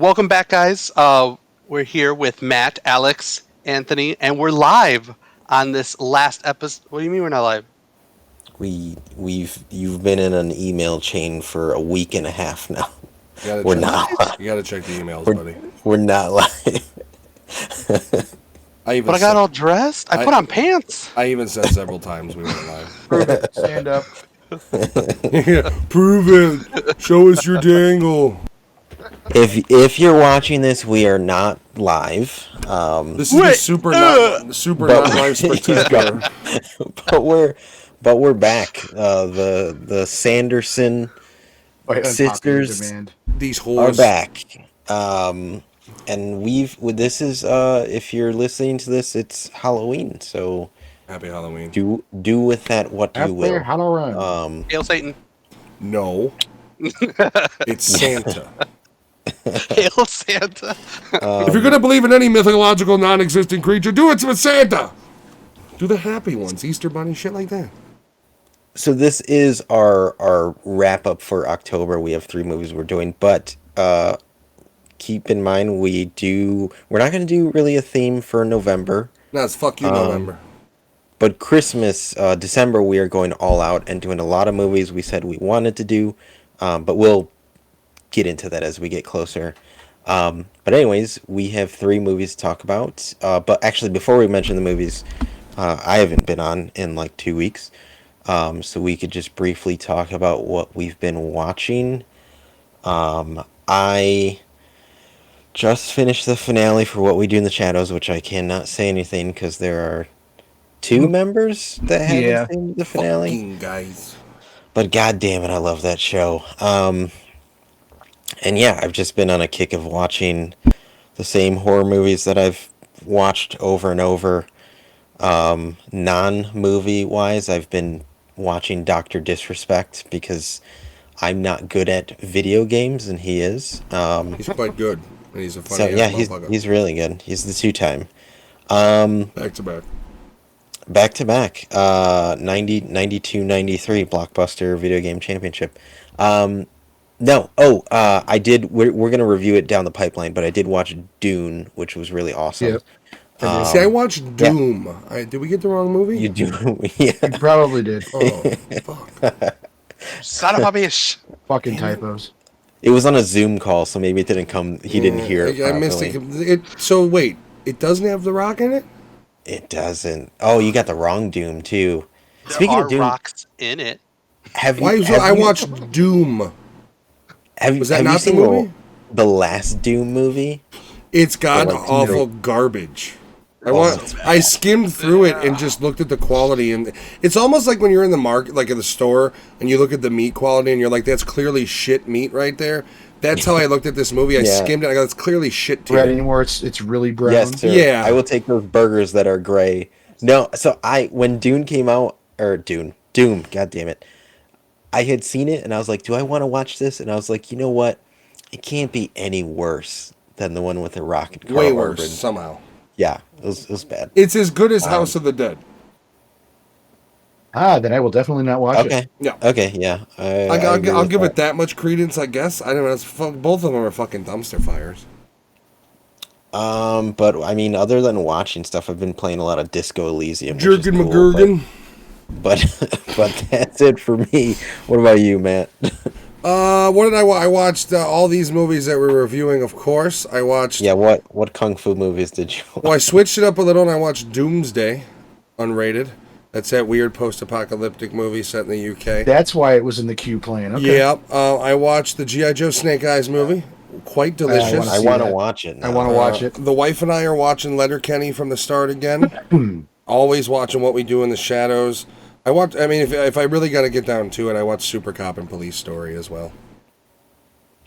Welcome back, guys. We're here with Matt, Alex, Anthony, and we're live on this last episode. What do you mean we're not live? You've been in an email chain for a week and a half now. We're not live. You gotta check the emails, buddy. We're not live. I got all dressed. I put on pants. I even said several times we weren't live. Prove it. Stand up. Prove it. Show us your dangle. If you're watching this, we are not live. This is the super not live spectacular. but we're back. The Sanderson sisters These whores are back. And this is if you're listening to this, it's Halloween. So happy Halloween. Do with that what you will. Halloween. Hail Satan. No. It's Santa. Hail Santa. If you're gonna believe in any mythological non-existent creature, do it with Santa. Do the happy ones, Easter Bunny, shit like that. So this is our wrap up for October. We have 3 movies we're doing, but keep in mind we're not going to do really a theme for November. No, it's fuck you November. But Christmas, December, we are going all out and doing a lot of movies we said we wanted to do, but we'll get into that as we get closer. But anyways, we have 3 movies to talk about. But actually, before we mention the movies, I haven't been on in like 2 weeks. So we could just briefly talk about what we've been watching. I just finished the finale for What We Do in the Shadows, which I cannot say anything because there are 2 members that haven't seen the finale. Fucking guys. But god damn it, I love that show. And yeah, I've just been on a kick of watching the same horror movies that I've watched over and over. Non-movie wise, I've been watching Dr. Disrespect because I'm not good at video games and he is. He's quite good. And he's a funny motherfucker. he's really good. He's the 2-time. Back to back. 92-93 Blockbuster Video Game Championship. I did. We're gonna review it down the pipeline, but I did watch Dune, which was really awesome. Yep. See, I watched Doom. Yeah. Did we get the wrong movie? You do. Yeah. You probably did. Oh, fuck. Son of a bitch. Fucking typos. It was on a Zoom call, so maybe it didn't come. He didn't hear it. I missed it. So wait, it doesn't have The Rock in it? It doesn't. Oh, you got the wrong Doom too. There Speaking are of Doom, rocks in it. I watched Doom. Was that not the movie? The last Doom movie? It's god awful garbage. I skimmed through it and just looked at the quality, and it's almost like when you're in the market, like in the store, and you look at the meat quality, and you're like, "That's clearly shit meat right there." That's how I looked at this movie. I skimmed it. I go, "It's clearly shit." Right anymore, it's really brown. Yes, sir. Yeah. I will take those burgers that are gray. No, so when Dune came out, Doom, god damn it, I had seen it, and I was like, "Do I want to watch this?" And I was like, "You know what? It can't be any worse than the one with The Rock and Carl Way Urban." worse somehow. Yeah, it was bad. It's as good as House of the Dead. Then I will definitely not watch it. Yeah. Okay, yeah. I'll give it that much credence, I guess. I don't know. Both of them are fucking dumpster fires. But I mean, other than watching stuff, I've been playing a lot of Disco Elysium. Jurgen McGurgen. But that's it for me. What about you, Matt? What did I watched all these movies that we're reviewing, of course. I watched... Yeah, what kung fu movies did you watch? Well, I switched it up a little and I watched Doomsday, unrated. That's that weird post-apocalyptic movie set in the UK. That's why it was in the queue playing. Okay. Yeah. I watched the G.I. Joe Snake Eyes movie. Quite delicious. I want to watch it now. I want to watch it. The wife and I are watching Letterkenny from the start again. Always watching What We Do in the Shadows. If I really got to get down to it, I watch Super Cop and Police Story as well.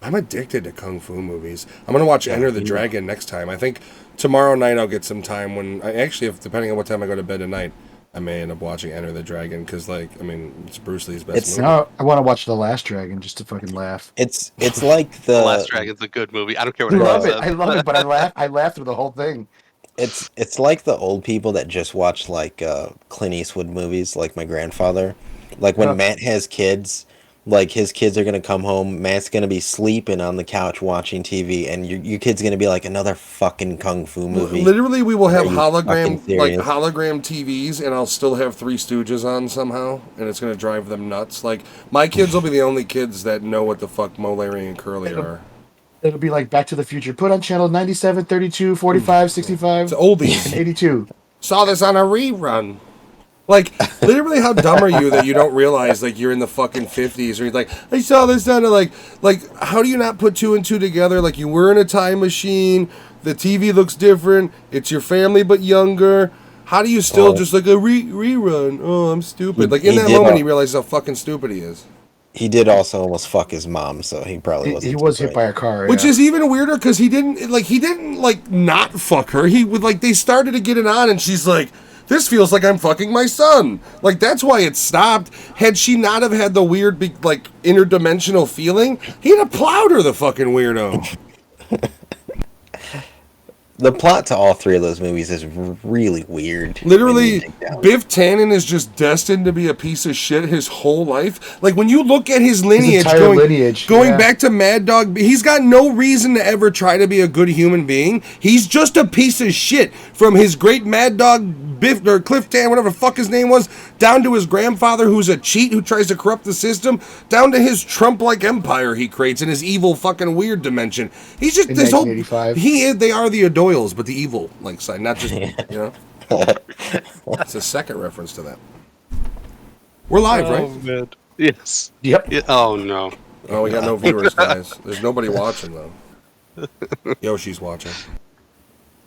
I'm addicted to kung fu movies. I'm going to watch Enter the Dragon next time. I think tomorrow night I'll get some time depending on what time I go to bed tonight, I may end up watching Enter the Dragon because, it's Bruce Lee's best movie. No, I want to watch The Last Dragon just to fucking laugh. It's like The Last Dragon's a good movie. I don't care what I says. I love it, but I laugh through the whole thing. It's like the old people that just watch like Clint Eastwood movies, like my grandfather. Like when Matt has kids, Like his kids are gonna come home, Matt's gonna be sleeping on the couch watching TV, and your kid's gonna be like another fucking kung fu movie. Literally, we will have Are you fucking serious? hologram TVs, and I'll still have Three Stooges on somehow, and it's gonna drive them nuts. Like my kids will be the only kids that know what the fuck Mo, Larry, and Curly are. It'll be like Back to the Future. Put on channel 97, 32, 45, 65, It's oldies. and 82. Saw this on a rerun. Like, literally, how dumb are you that you don't realize, like, you're in the fucking 50s, or you're like, I saw this on a, like, how do you not put two and two together? Like, you were in a time machine, the TV looks different, it's your family but younger. How do you still just, like, a rerun? Oh, I'm stupid. Like, in that moment, he realizes how fucking stupid he is. He did also almost fuck his mom, so he probably wasn't. He was hit by a car. Which is even weirder, because he didn't, not fuck her. He would, like, they started to get it on, and she's like, this feels like I'm fucking my son. Like, that's why it stopped. Had she not have had the weird, like, interdimensional feeling, he'd have plowed her, the fucking weirdo. The plot to all three of those movies is really weird. Literally, Biff Tannen is just destined to be a piece of shit his whole life. Like, when you look at his lineage, going back to Mad Dog, he's got no reason to ever try to be a good human being. He's just a piece of shit. From his great Mad Dog Biff, or Cliff Tannen, whatever the fuck his name was, down to his grandfather who's a cheat who tries to corrupt the system, down to his Trump-like empire he creates in his evil fucking weird dimension. He's just, this whole, they are the Doyles, but the evil like side, not just, you know. It's a second reference to that. We're live, right? Man. Yes. Yep. Oh no. Oh, we got no viewers, guys. There's nobody watching though. Yoshi's watching.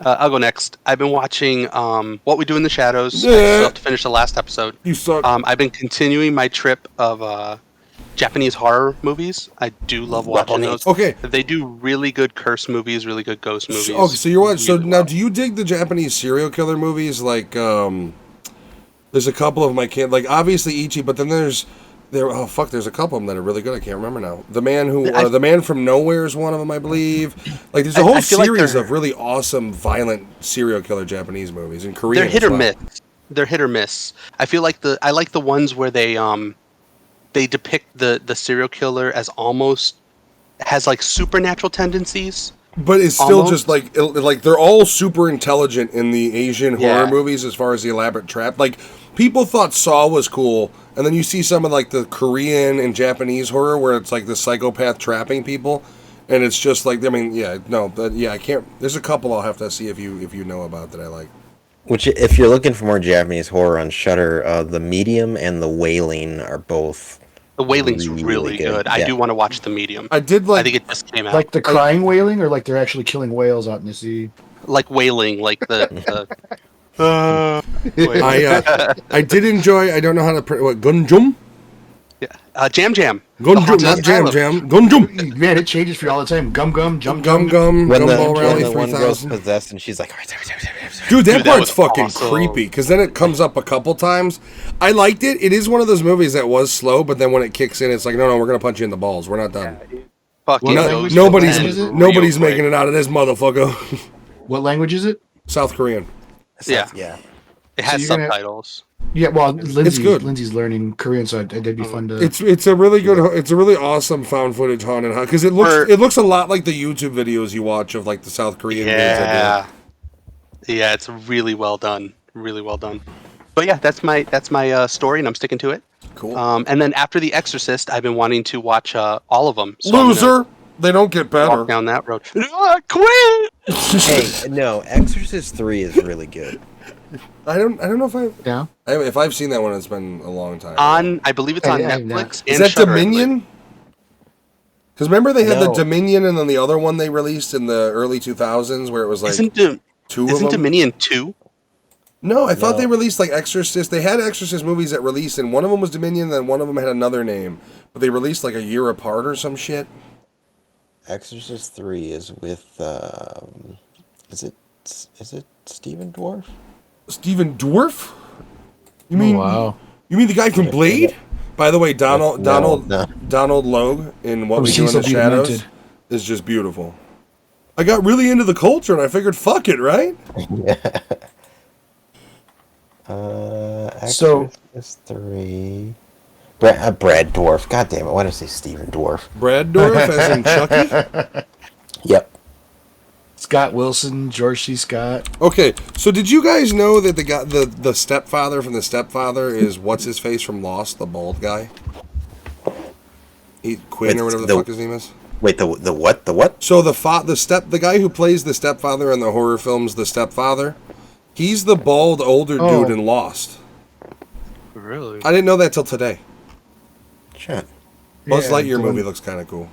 I'll go next. I've been watching What We Do in the Shadows. Yeah. I still have to finish the last episode. You suck. I've been continuing my trip of Japanese horror movies. I do love watching those. Okay. They do really good curse movies, really good ghost movies. Okay, so you're watching. So really now, well. do you dig the Japanese serial killer movies? Like, there's a couple of them I can't, like, obviously Ichi, but then there's a couple of them that are really good. I can't remember now. The Man from Nowhere is one of them, I believe. Like, there's a whole series of really awesome, violent serial killer Japanese movies in Korea. They're hit or miss. They're hit or miss. I feel like I like the ones where they depict the serial killer as almost has like supernatural tendencies. But it's still just like they're all super intelligent in the Asian horror movies as far as the elaborate trap. Like, people thought Saw was cool, and then you see some of like the Korean and Japanese horror where it's like the psychopath trapping people, and it's just like, I mean, I can't. There's a couple I'll have to see if you know about that I like. Which, if you're looking for more Japanese horror on Shudder, The Medium and The Wailing are both. The Wailing's really good. Yeah. I do want to watch The Medium. I think it just came out. Like the crying wailing, or like they're actually killing whales out in the sea? Like wailing, like the I did enjoy. I don't know how to what Gunjum. Jam Jam. Gunjum, not Jam Jam. Gunjum. Man, it changes for you all the time. Gum Gum, Jump Gum Gum, When Gumball Rally the one girl's 3000. possessed and she's like, Dude, that part's was fucking awesome. creepy, because then it comes up a couple times. I liked it. It is one of those movies that was slow, but then when it kicks in, it's like, no, we're gonna punch you in the balls. We're not done. Fucking goes Nobody's real nobody's quick. making it out of this motherfucker. What language is it? South Korean. Yeah. Yeah. It has you're gonna- subtitles. Yeah, well, good. Lindsay's learning Korean, so it'd be fun to. It's a really good. It's a really awesome found footage haunted house, because it looks a lot like the YouTube videos you watch of like the South Korean videos. Yeah, it's really well done. Really well done. But yeah, that's my story, and I'm sticking to it. Cool. And then after The Exorcist, I've been wanting to watch all of them. So Loser. They don't get better. walk down that road. Quit! Hey, no, Exorcist 3 is really good. I don't know if Yeah. I've seen that one. It's been a long time. I believe it's on Yeah, Netflix. Is and that Shudder, I Dominion? Because remember they had the No. Dominion, and then the other one they released in the early 2000s where it was like believe. two of Isn't them. Dominion 2? No, I thought No. they released like Exorcist. They had Exorcist movies that released, and one of them was Dominion, and then one of them had another name. But they released like a year apart or some shit. Exorcist 3 is with, is it Stephen Dwarf? Stephen Dwarf? You mean wow. You mean the guy from Blade? By the way, Donald Logue in What We Do in the Shadows is just beautiful. I got really into the culture, and I figured, fuck it, right? Exorcist 3. Brad Dwarf. God damn it! Why did I say Steven Dwarf? Brad Dorff as in Chucky? Yep. Scott Wilson, George C. Scott. Okay, so did you guys know that the stepfather from The Stepfather is what's his face from Lost, the bald guy? Quinn or whatever the fuck his name is. Wait, the what? The what? So the guy who plays the stepfather in the horror films, The Stepfather, he's the bald older dude in Lost. Really? I didn't know that till today. Shit. Buzz Lightyear movie looks kind of cool.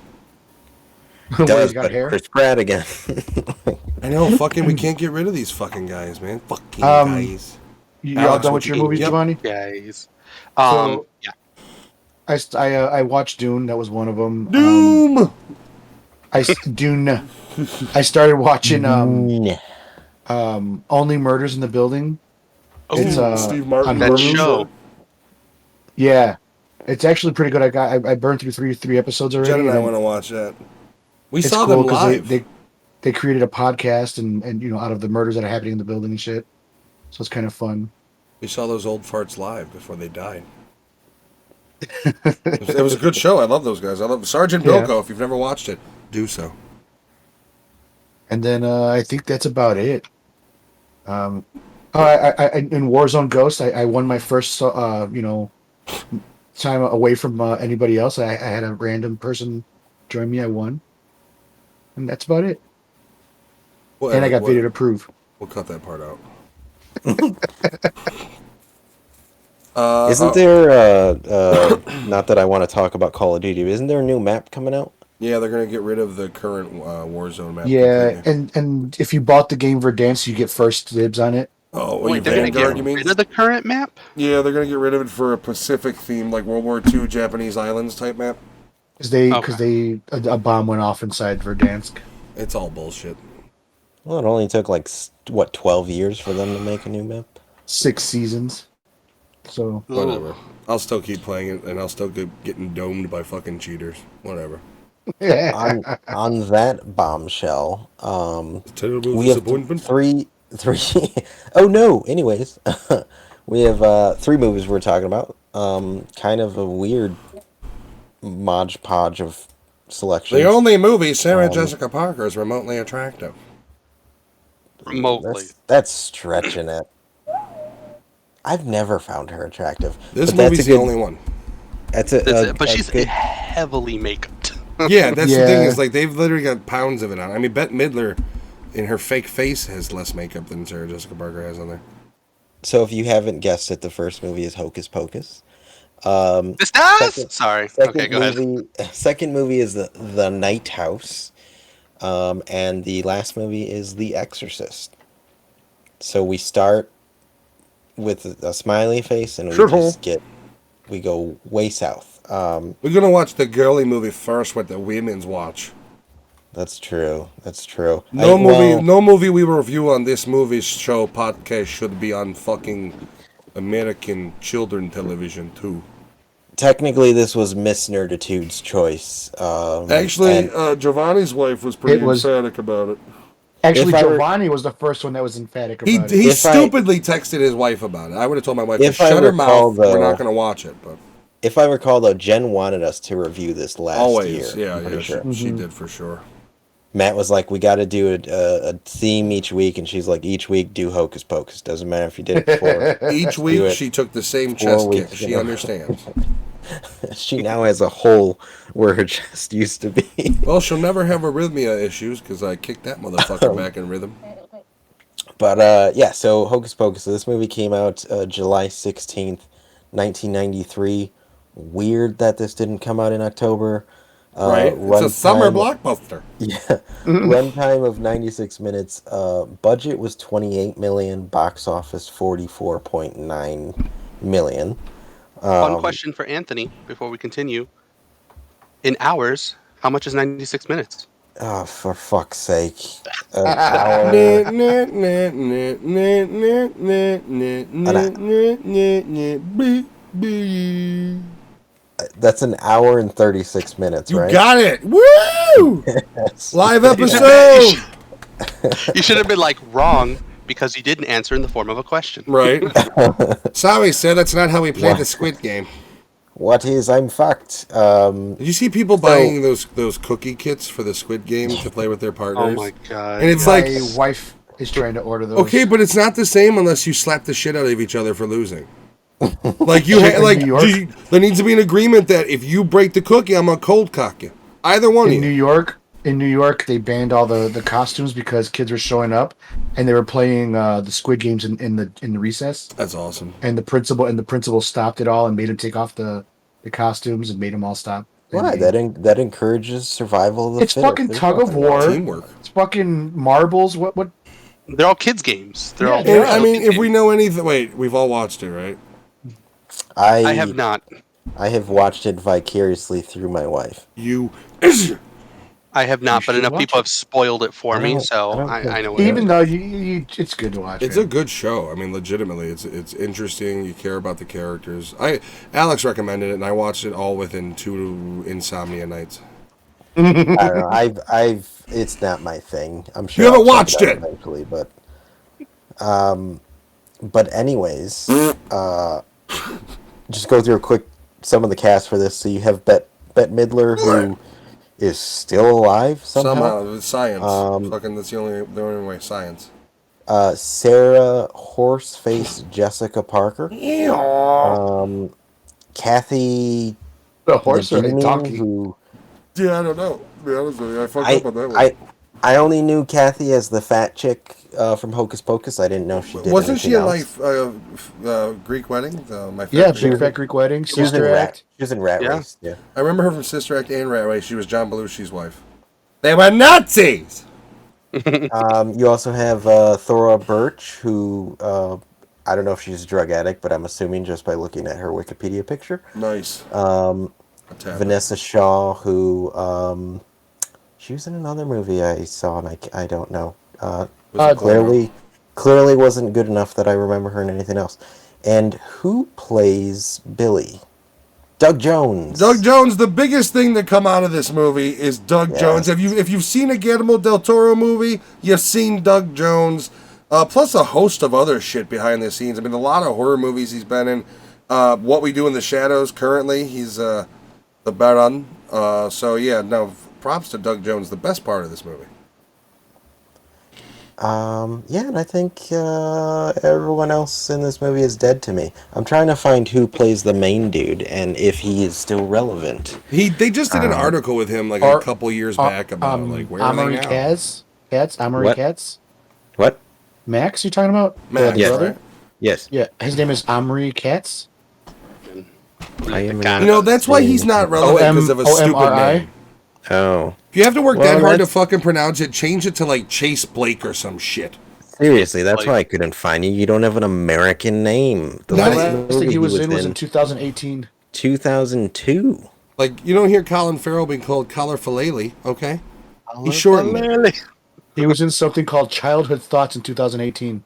Does, got but hair? Chris Pratt again. I know, fucking, we can't get rid of these fucking guys, man. Fucking guys. You all done with your movies, Yep. Giovanni? Guys. So- Yeah. I watched Dune. That was one of them. Doom! Dune. I started watching Nah. Only Murders in the Building. Oh, It's Steve Martin. on that Hulu. show. Yeah, it's actually pretty good. I burned through three episodes already. Jen and I and want to watch that. We it's saw cool them live. they created a podcast and out of the murders that are happening in the building and shit. So it's kind of fun. We saw those old farts live before they died. It was a good show. I love those guys. I love Sergeant Bilko. If you've never watched it, do so. And then I think that's about it. I in Warzone Ghost, I won my first time away from anybody else. I had a random person join me. I won, and that's about it. And I got video to prove. We'll cut that part out. Isn't there, not that I want to talk about Call of Duty, but isn't there a new map coming out? Yeah, they're going to get rid of the current Warzone map. Yeah, completely. and if you bought the game Verdansk, you get first dibs on it. Oh, Wait, they're going to Vanguard, get you mean? rid of the current map? Yeah, they're going to get rid of it for a Pacific theme, like World War II Japanese islands type map. Because a bomb went off inside Verdansk. It's all bullshit. Well, it only took 12 years for them to make a new map. 6 seasons. So Whatever. I'll still keep playing it, and I'll still keep getting domed by fucking cheaters. Whatever. on that bombshell, Terrible we have disappointment. three. Oh no! Anyways, we have 3 movies we're talking about. Kind of a weird modge podge of selections. The only movie Sarah Jessica Parker is remotely attractive. Remotely. That's stretching it. I've never found her attractive. This but that's movie's a good, the only one. That's it. But she's good. heavily makeuped. Yeah, that's the thing Yeah. is they've literally got pounds of it on. I mean, Bette Midler in her fake face has less makeup than Sarah Jessica Parker has on there. So if you haven't guessed it, the first movie is Hocus Pocus. This does? Second- Sorry. Second Okay, go ahead. Second movie is the Night House, and the last movie is The Exorcist. So we start with a smiley face, and we go way south. We're gonna watch the girly movie first with the women's watch. That's true. That's true. No movie we review on this movie show podcast should be on fucking American children television too. Technically, this was Miss Nerditude's choice. Actually, Giovanni's wife was pretty emphatic about it. Actually, If I were- Giovanni was the first one that was emphatic He about it. he If I- stupidly texted his wife about it. I would have told my wife to If I shut her recall, mouth. We're though- not going to watch it, but if I recall, though, Jen wanted us to review this last always, year. yeah, I'm pretty yeah, sure. she did for sure. Matt was like, "We got to do a theme each week," and she's like, "Each week, do Hocus Pocus. Doesn't matter if you did it before." Each do week it. she took the same 4 chest kick. weeks She ago. understands. She now has a hole where her chest used to be. Well, she'll never have arrhythmia issues because I kicked that motherfucker back in rhythm. But yeah, so Hocus Pocus. So this movie came out July 16th, 1993. Weird that this didn't come out in October. Right? It's a summer blockbuster. Yeah. Runtime of 96 minutes. Budget was 28 million. Box office 44.9 million. Fun question for Anthony before we continue. In hours, how much is 96 minutes? Oh, for fuck's sake. An hour. That's an hour and 36 minutes, You right? got it! Woo! Yes. Live episode! You should have been wrong because you didn't answer in the form of a question. Right. Sorry, sir, that's not how we play What? the Squid Game. What is? I'm fucked. Did you see people buying those cookie kits for the Squid Game to play with their partners? Oh my god! And it's My like, wife is trying to order those. okay, but it's not the same unless you slap the shit out of each other for losing. Like In New York? there needs to be an agreement that if you break the cookie, I'm gonna cold cock you. Either one in of New you. York, they banned all the costumes because kids were showing up and they were playing the Squid Games in the recess. That's awesome. And the principal stopped it all and made him take off the costumes and made them all stop. Why? That encourages survival of the It's fittest. fucking There's tug of nothing wrong. war. Teamwork. It's fucking marbles. What? They're all kids games. They're Yeah, all. they And, are. I mean, kids if we games. know anything, wait, we've all watched it, right? I have not. I have watched it vicariously through my wife. You. I have not, You but should enough watch people it. have spoiled it for I me, don't- so I don't I think- know what it Even is. though it's good to watch. It's man. a good show. I mean, legitimately, it's interesting. You care about the characters. Alex recommended it, and I watched it all within 2 insomnia nights. I don't know. It's not my thing. I'm sure You haven't I'll check watched out it! eventually, but anyways, just go through a quick some of the cast for this. So you have Bette Midler, who is still alive somehow. It's science. Fucking, that's the only way. Science. Sarah Horseface Jessica Parker, Kathy The horse or a Najimy, donkey? who Yeah, I don't know. To be honest with you, I fucked I up on that one. I only knew Kathy as the fat chick from Hocus Pocus. I didn't know she did Wasn't she anything in else. my Greek wedding? My Yeah, favorite Big Greek- Fat Greek Wedding, She was in Sister Act. She was in Rat Yeah. Race. Yeah. I remember her from Sister Act and Rat Race. She was John Belushi's wife. They were Nazis! You also have Thora Birch, who I don't know if she's a drug addict, but I'm assuming just by looking at her Wikipedia picture. Nice. Vanessa Shaw, who she was in another movie I saw, and I don't know. Was it Clearly wasn't good enough that I remember her in anything else. And who plays Billy? Doug Jones. Doug Jones, the biggest thing to come out of this movie is Doug Yes. Jones. If you've seen a Guillermo del Toro movie, you've seen Doug Jones. Plus a host of other shit behind the scenes. I mean, a lot of horror movies he's been in. What We Do in the Shadows currently, he's the Baron. So yeah, no, props to Doug Jones, the best part of this movie. Yeah, and I think everyone else in this movie is dead to me. I'm trying to find who plays the main dude and if he is still relevant. They just did an article with him like a couple years back about like where are they Amory now? Amory What? Katz. What? Max, you talking about? Max, The Yes. brother? right? Yes. Yeah, his name is Amory Katz. I am You know, that's why he's not relevant because of a stupid OMRI? name. Oh. If you have to work Well, that hard to that's- fucking pronounce it, change it to like Chase Blake or some shit. Seriously, that's Like- why I couldn't find you. You don't have an American name. The No, last that- Last thing movie he was in was in 2018. 2002. Like, you don't hear Colin Farrell being called Collar Falele, okay? He's shortened it. He was in something called Childhood Thoughts in 2018.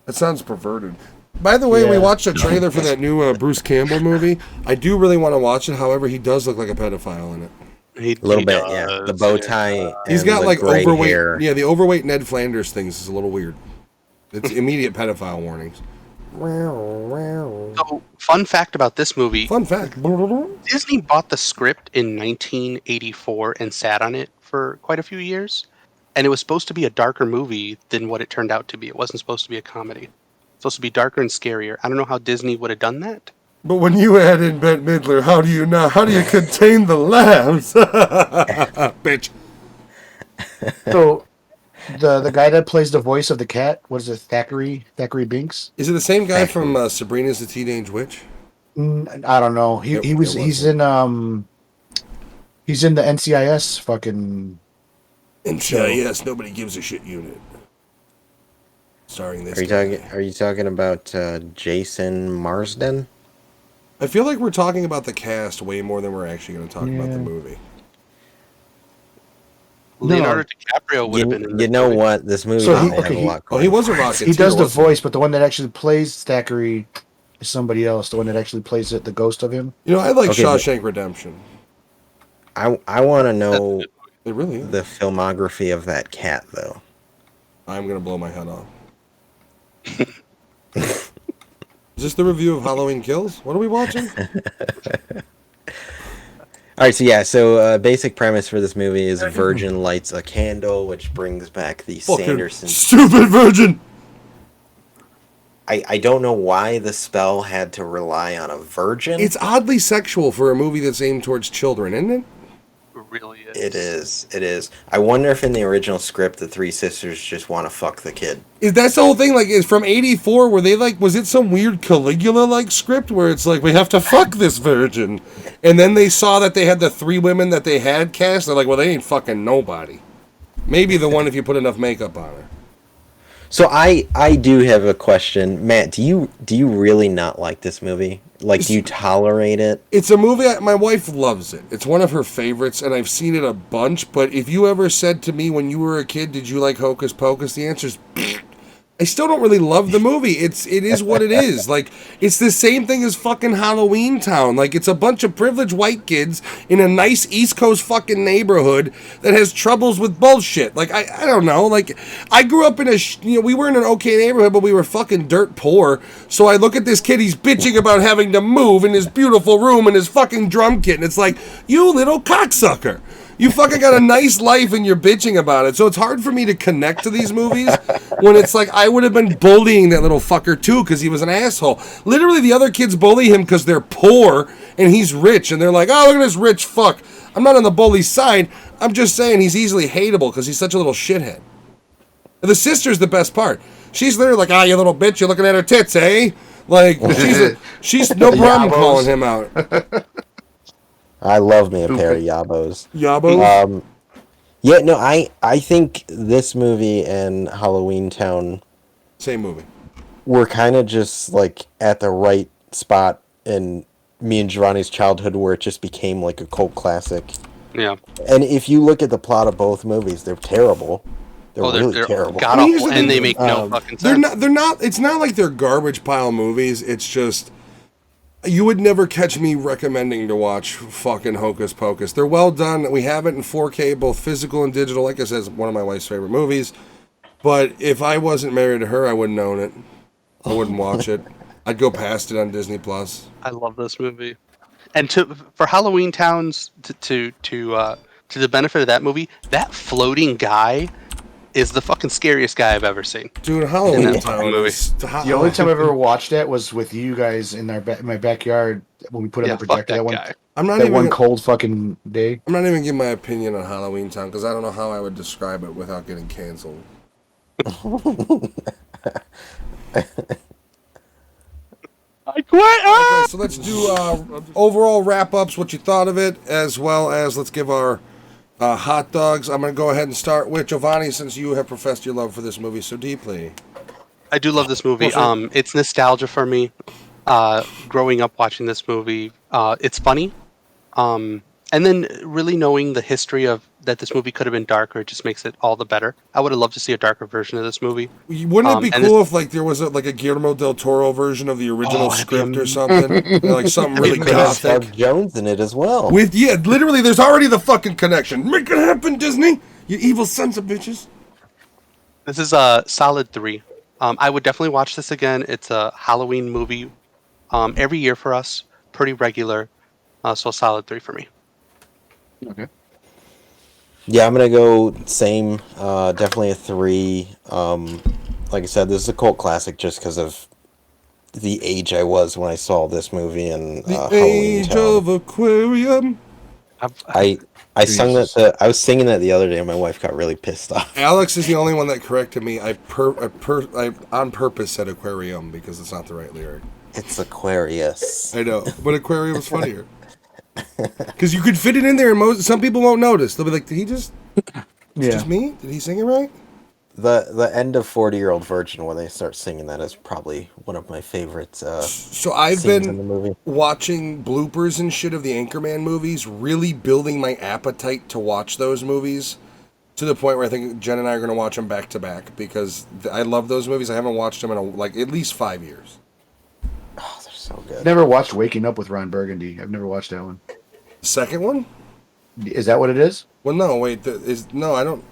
That sounds perverted. By the way, we Yeah. watched a trailer for that new Bruce Campbell movie. I do really want to watch it. However, he does look like a pedophile in it. A little bit, yeah. The bow tie. He's and got the like gray overweight. hair. Yeah, the overweight Ned Flanders things is a little weird. It's immediate pedophile warnings. So, fun fact about this movie: Fun fact. Disney bought the script in 1984 and sat on it for quite a few years. And it was supposed to be a darker movie than what it turned out to be. It wasn't supposed to be a comedy. It's supposed to be darker and scarier. I don't know how Disney would have done that. But when you add in Bette Midler, how do you contain the laughs? Bitch. So, the guy that plays the voice of the cat, what is it, Thackeray Binks? Is it the same guy from Sabrina's the Teenage Witch? I don't know. He's in the NCIS fucking. NCIS, nobody gives a shit unit. Starring this. Are you talking about Jason Marsden? I feel like we're talking about the cast way more than we're actually going to talk about the movie. Leonardo DiCaprio would have been in You this know movie. what? This movie So doesn't he- have okay, a lot. Oh, he was a Rocketeer. He does the wasn't he? voice, but the one that actually plays Thackeray is somebody else. The one that actually plays it, the ghost of him. You know, I like Okay, but- Shawshank Redemption. I want to know It really is. the filmography of that cat, though. I'm going to blow my head off. Is Is this the review of Halloween Kills? What are we watching? All right, so yeah, basic premise for this movie is a virgin lights a candle, which brings back the Fucking Sanderson. stupid virgin. I don't know why the spell had to rely on a virgin. It's oddly sexual for a movie that's aimed towards children, isn't it? It really is. It is. It is. I wonder if in the original script the three sisters just want to fuck the kid. That's the whole thing. Like, is from '84. Were they like? Was it some weird Caligula like script where it's like we have to fuck this virgin, and then they saw that they had the three women that they had cast. They're like, well, they ain't fucking nobody. Maybe the one if you put enough makeup on her. So I do have a question, Matt. Do you really not like this movie? Like, do you tolerate it? It's a movie, my wife loves it. It's one of her favorites, and I've seen it a bunch, but if you ever said to me when you were a kid, did you like Hocus Pocus? The answer is, I still don't really love the movie. It is what it is. Like, it's the same thing as fucking Halloween Town. Like, it's a bunch of privileged white kids in a nice East Coast fucking neighborhood that has troubles with bullshit. Like, I don't know. Like, I grew up in we were in an okay neighborhood, but we were fucking dirt poor. So I look at this kid, he's bitching about having to move in his beautiful room and his fucking drum kit. And it's like, you little cocksucker. You fucking got a nice life and you're bitching about it. So it's hard for me to connect to these movies when it's like I would have been bullying that little fucker too because he was an asshole. Literally, the other kids bully him because they're poor and he's rich. And they're like, oh, look at this rich fuck. I'm not on the bully's side. I'm just saying he's easily hateable because he's such a little shithead. And the sister's the best part. She's literally like, you little bitch, you're looking at her tits, eh? Like, she's no problem calling him out. I love me a pair of yabos. Yabos? Yeah, no, I think this movie and Halloween Town... Same movie. We're kind of just, like, at the right spot in me and Giovanni's childhood where it just became, like, a cult classic. Yeah. And if you look at the plot of both movies, they're terrible. They're really terrible. God awful, and they make no fucking sense. They're not, it's not like they're garbage pile movies, it's just... You would never catch me recommending to watch fucking Hocus Pocus. They're well done. We have it in 4K, both physical and digital. Like I said, it's one of my wife's favorite movies. But if I wasn't married to her, I wouldn't own it. I wouldn't watch it. I'd go past it on Disney Plus. I love this movie. And for Halloween Towns, to the benefit of that movie, that floating guy is the fucking scariest guy I've ever seen. Dude, Halloween Town is... The only time I've ever watched that was with you guys in my backyard when we put on the projector that one. I'm not even one cold fucking day. I'm not even giving my opinion on Halloween Town because I don't know how I would describe it without getting canceled. I quit! Okay, so let's do overall wrap-ups, what you thought of it, as well as let's give our hot dogs. I'm going to go ahead and start with Giovanni, since you have professed your love for this movie so deeply. I do love this movie. It's nostalgia for me. Growing up watching this movie, it's funny. And then really knowing the history of that this movie could have been darker, it just makes it all the better. I would have loved to see a darker version of this movie. Wouldn't it be cool if like there was a Guillermo del Toro version of the original script or something? Like something really gothic. Jones in it as well. Literally, there's already the fucking connection. Make it happen, Disney! You evil sons of bitches. This is a solid 3. I would definitely watch this again. It's a Halloween movie every year for us, pretty regular. So a solid 3 for me. Okay. Yeah, I'm gonna go same. Definitely a 3. Like I said, this is a cult classic just because of the age I was when I saw this movie and the Halloween age Town. of Aquarium. I sung that. I was singing that the other day, and my wife got really pissed off. Alex is the only one that corrected me. I on purpose said aquarium because it's not the right lyric. It's Aquarius. I know, but aquarium is funnier because you could fit it in there, and some people won't notice. They'll be like, "Did he just? Just me? Did he sing it right?" The end of 40-Year-Old Virgin when they start singing that is probably one of my favorites. So I've been watching bloopers and shit of the Anchorman movies, really building my appetite to watch those movies to the point where I think Jen and I are going to watch them back to back because I love those movies. I haven't watched them in like at least 5 years. Oh, they're so good. Never watched Waking Up with Ron Burgundy. I've never watched that one. The second one? Is that what it is? Well, no, wait. I don't.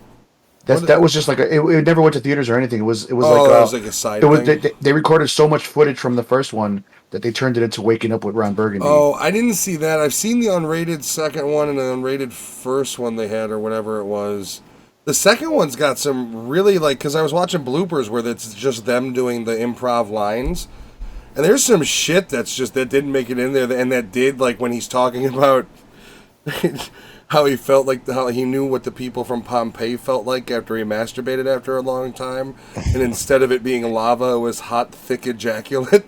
That was just like it never went to theaters or anything. It was like Oh, it was like a side it was thing. they recorded so much footage from the first one that they turned it into Waking Up with Ron Burgundy. Oh, I didn't see that. I've seen the unrated second one and the unrated first one they had, or whatever it was. The second one's got some really, like, because I was watching bloopers where it's just them doing the improv lines, and there's some shit that's just that didn't make it in there, and that did, like when he's talking about how he felt, like how he knew what the people from Pompeii felt like after he masturbated after a long time, and instead of it being lava, it was hot, thick ejaculate.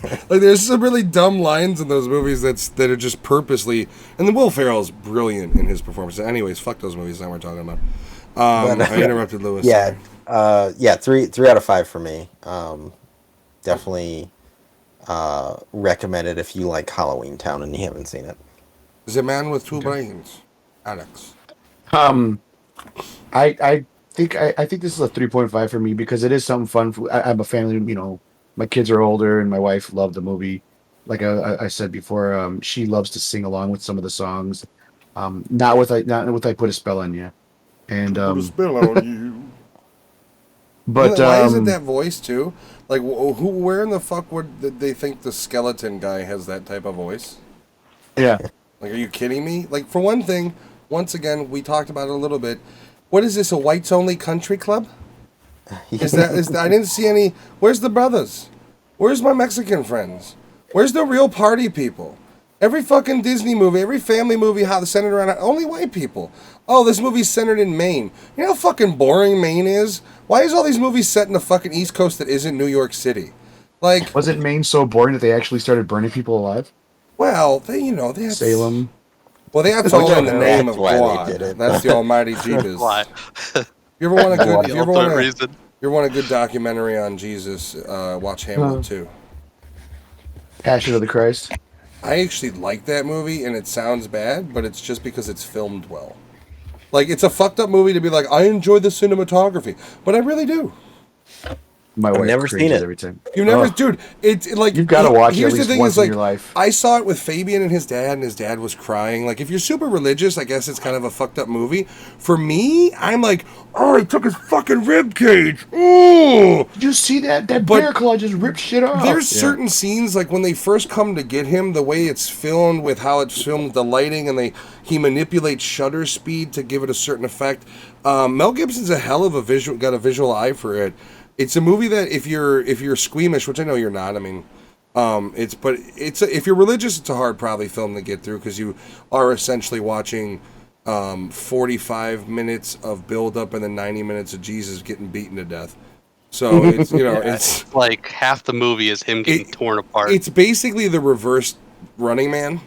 Like, there's some really dumb lines in those movies that are just purposely. And then Will Ferrell's brilliant in his performance. Anyways, fuck those movies. Now we're talking about. I interrupted Lewis. Yeah, yeah, three out of five for me. Definitely recommend it if you like Halloween Town and you haven't seen it. The Man with Two Brains, Alex. Um, I think this is a 3.5 for me because it is something fun. I'm a family, my kids are older and my wife loved the movie. Like I said before, she loves to sing along with some of the songs. Not with I put a spell on you, and Put a spell on you. but Why isn't that voice too? Like, where in the fuck would they think the skeleton guy has that type of voice? yeah, Like, are you kidding me? Like, for one thing, once again, we talked about it a little bit. What is this, a whites only country club? Is that I didn't see any. Where's the brothers? Where's my Mexican friends? Where's the real party people? Every fucking Disney movie, every family movie, how it's centered around only white people. Oh, this movie's centered in Maine. You know how fucking boring Maine is? Why is all these movies set in the fucking East Coast that isn't New York City? Like, wasn't Maine so boring that they actually started burning people alive? well, they have Salem. Well, they have to all in the name of That's why they God. did it. That's the Almighty Jesus. Why? You ever want a good? The You ever ultimate want a? reason. You ever want a good documentary on Jesus? Watch Hamlet 2. Passion of the Christ. I actually like that movie, and it sounds bad, but it's just because it's filmed well. Like, it's a fucked up movie to be like, I enjoy the cinematography, but I really do. My wife never cringes seen it. every time. You never, Oh, dude. It's like You've gotta watch it Here's at the least thing: once is in like your life. I saw it with Fabian and his dad was crying. Like, if you're super religious, I guess it's kind of a fucked up movie. For me, I'm like, oh, he took his fucking rib cage. Ooh. Did you see that? That But bear claw just ripped shit off. There's Yeah. certain scenes, like when they first come to get him, the way it's filmed, with how it's filmed, with the lighting, and he manipulates shutter speed to give it a certain effect. Mel Gibson's a hell of a got a visual eye for it. It's a movie that if you're squeamish, which I know you're not, I mean, if you're religious, it's a hard probably film to get through because you are essentially watching 45 minutes of build up and then 90 minutes of Jesus getting beaten to death. So it's it's like half the movie is him getting torn apart. It's basically the reverse Running Man,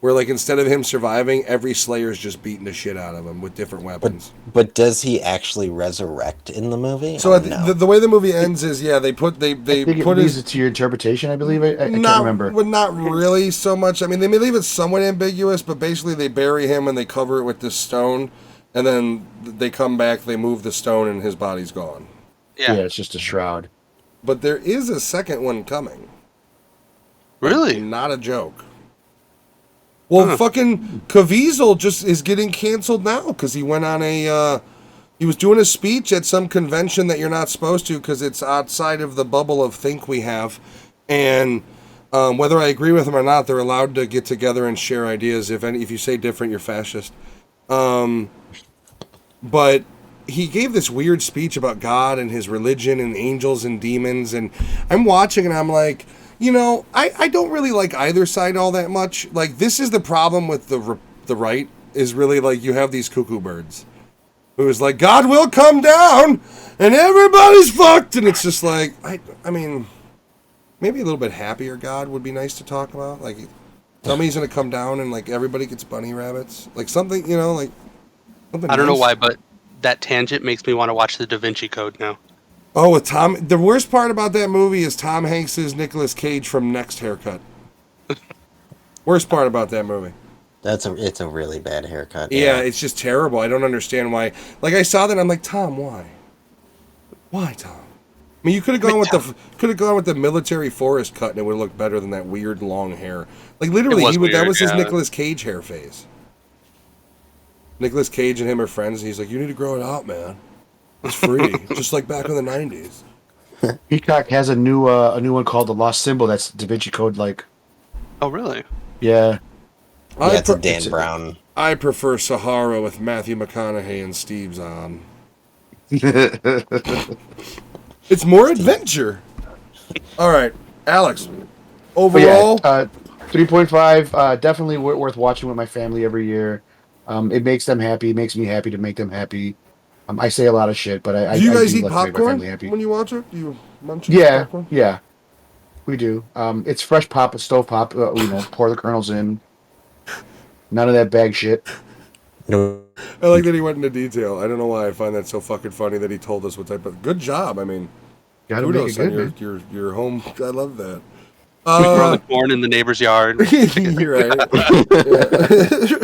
where like instead of him surviving, every Slayer's just beating the shit out of him with different weapons. But does he actually resurrect in the movie? So the way the movie ends is they I put think it put leaves his it to your interpretation. I believe. I can't not remember. but not really so much. I mean, they may leave it somewhat ambiguous, but basically they bury him and they cover it with this stone, and then they come back, they move the stone, and his body's gone. Yeah, it's just a shroud. But there is a second one coming. Really? Not a joke. Well, fucking Caviezel just is getting canceled now because he went on he was doing a speech at some convention that you're not supposed to because it's outside of the bubble of think we have. And whether I agree with him or not, they're allowed to get together and share ideas. If you say different, you're fascist. But he gave this weird speech about God and his religion and angels and demons. And I'm watching and I'm like, I don't really like either side all that much. Like, this is the problem with the right, is really like you have these cuckoo birds who's like, God will come down and everybody's fucked. And it's just like, I mean, maybe a little bit happier God would be nice to talk about. Like, tell me he's going to come down and like everybody gets bunny rabbits. Like something, like something I don't know nice. why, but that tangent makes me want to watch the Da Vinci Code now. Oh, with Tom. The worst part about that movie is Tom Hanks's Nicolas Cage from Next haircut. Worst part about that movie. It's a really bad haircut. Yeah, it's just terrible. I don't understand why. Like, I saw that and I'm like, Tom, why? Why, Tom? I mean, you could have gone with the military forest cut and it would have looked better than that weird long hair. Like, literally, that was his Nicolas Cage hair phase. Nicolas Cage and him are friends, and he's like, "You need to grow it out, man. It's free, just like back in the '90s." Peacock has a new one called The Lost Symbol. That's Da Vinci Code like. Oh, really? Yeah. Yeah, it's a Dan it's- Brown. I prefer Sahara with Matthew McConaughey and Steve Zahn. It's more adventure. All right, Alex. Overall, 3.5. Definitely worth watching with my family every year. It makes them happy. It makes me happy to make them happy. I say a lot of shit, but I do you guys do eat like to make my popcorn family happy. when you watch it? Do you munch Yeah, popcorn? yeah, we do. It's fresh pop, stove pop. Pour the kernels in. None of that bag shit. No, I like that he went into detail. I don't know why I find that so fucking funny that he told us what type of. Good job. I mean, Gotta make kudos it on good, man. your home. I love that. We grow the corn in the neighbor's yard. You're right.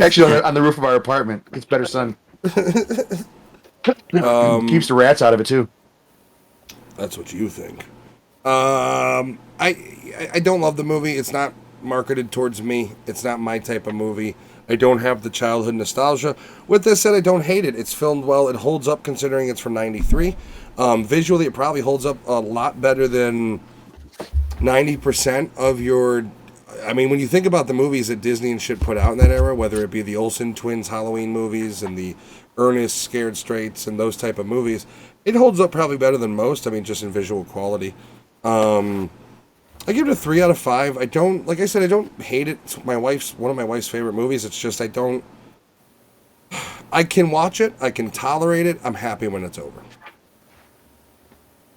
Actually, on the roof of our apartment, it's better sun. Keeps the rats out of it too. That's what you think. I don't love the movie. It's not marketed towards me. It's not my type of movie. I don't have the childhood nostalgia. With this said, I don't hate it. It's filmed well. It holds up considering it's from '93. Visually, it probably holds up a lot better than 90% of your. I mean, when you think about the movies that Disney and shit put out in that era, whether it be the Olsen twins Halloween movies and the Ernest Scared Straights and those type of movies, it holds up probably better than most. I mean, just in visual quality. I give it a 3 out of 5. I don't, like I said, I don't hate it. It's one of my wife's favorite movies. It's just I can watch it. I can tolerate it. I'm happy when it's over.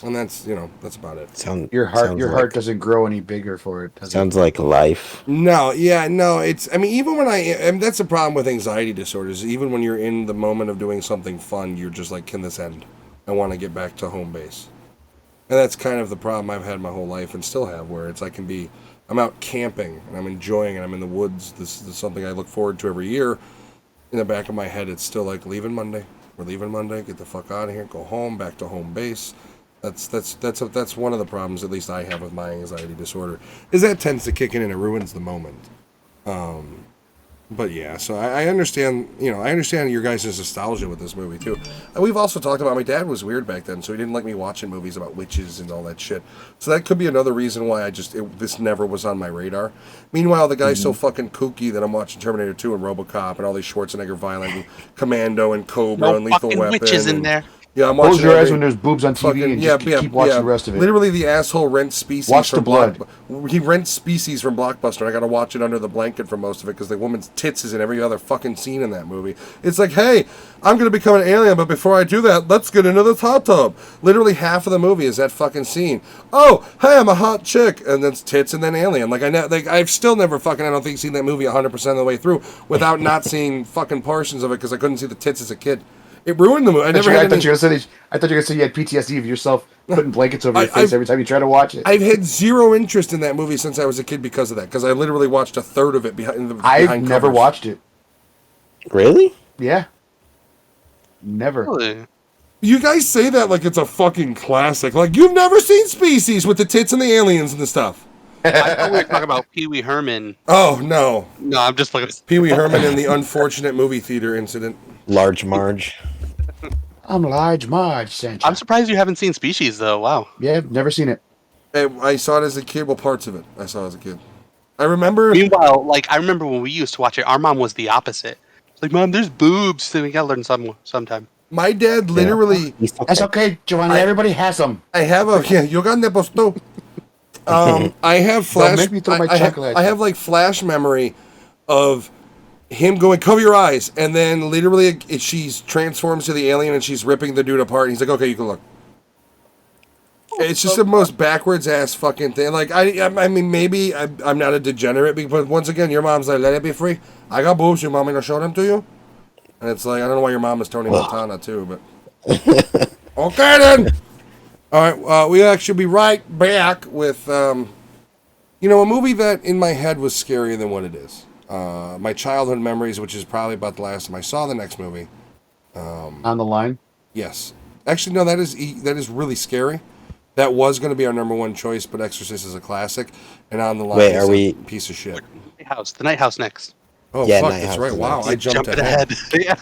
And that's about it. Your heart doesn't grow any bigger for it. Does Sounds like life. No, it's, I mean, even when and that's the problem with anxiety disorders. Even when you're in the moment of doing something fun, you're just like, can this end? I want to get back to home base. And that's kind of the problem I've had my whole life and still have, where it's I'm out camping and I'm enjoying it. I'm in the woods. This is something I look forward to every year. In the back of my head, it's still like, leaving Monday. We're leaving Monday. Get the fuck out of here. Go home. Back to home base. That's one of the problems, at least I have with my anxiety disorder, is that tends to kick in and it ruins the moment. But yeah, so I understand, I understand your guys' nostalgia with this movie too. And we've also talked about, my dad was weird back then, so he didn't like me watching movies about witches and all that shit. So that could be another reason why this never was on my radar. Meanwhile, the guy's so fucking kooky that I'm watching Terminator 2 and RoboCop and all these Schwarzenegger violent and Commando and Cobra and Lethal Weapon. Witches in there. Yeah, I'm watching. Close your eyes when there's boobs on TV fucking, and just keep watching the rest of it. Literally, the asshole rents Species. Watch the from blood. He rents Species from Blockbuster. I got to watch it under the blanket for most of it because the woman's tits is in every other fucking scene in that movie. It's like, hey, I'm gonna become an alien, but before I do that, let's get into the hot tub. Literally half of the movie is that fucking scene. Oh, hey, I'm a hot chick, and then it's tits and then alien. I've still never fucking, I don't think, seen that movie 100% of the way through without not seeing fucking portions of it because I couldn't see the tits as a kid. It ruined the movie. I thought you were gonna say you had PTSD of yourself putting blankets over your face every time you try to watch it. I've had zero interest in that movie since I was a kid because of that. Because I literally watched a third of it behind I've never watched it. Really? Yeah. Never. Really? You guys say that like it's a fucking classic. Like, you've never seen Species with the tits and the aliens and the stuff. I thought we were talking about Pee Wee Herman. Oh, no. No, I'm just looking. Pee Wee Herman and the unfortunate movie theater incident. Large Marge. I'm Large Marge, Sancho. I'm surprised you haven't seen Species, though. Wow. Yeah, never seen it. I saw it as a kid. Well, parts of it I saw as a kid. I remember. Meanwhile, I remember when we used to watch it, our mom was the opposite. It's like, Mom, there's boobs. So we gotta learn sometime. My dad literally. That's okay, Giovanni. Everybody has them. I have you got nipples too. I have flash. Don't make me throw my chocolate. I have like flash memory of him going, cover your eyes, and then literally she transforms to the alien and she's ripping the dude apart. And he's like, okay, you can look. It's just the most backwards ass fucking thing. Like I mean, maybe I'm not a degenerate, but once again, your mom's like, let it be free. I got boobs. Your mom gonna show them to you? And it's like, I don't know why your mom is Tony Montana too, but okay then. All right, we actually be right back with a movie that in my head was scarier than what it is. My childhood memories, which is probably about the last time I saw the next movie. On the line? Yes. Actually, no, that is really scary. That was going to be our number one choice, but Exorcist is a classic, and On the Line is a piece of shit. The Night House next. Oh Yeah, fuck, Night that's House right. is Wow, next. I jumped Jumping ahead. Yeah.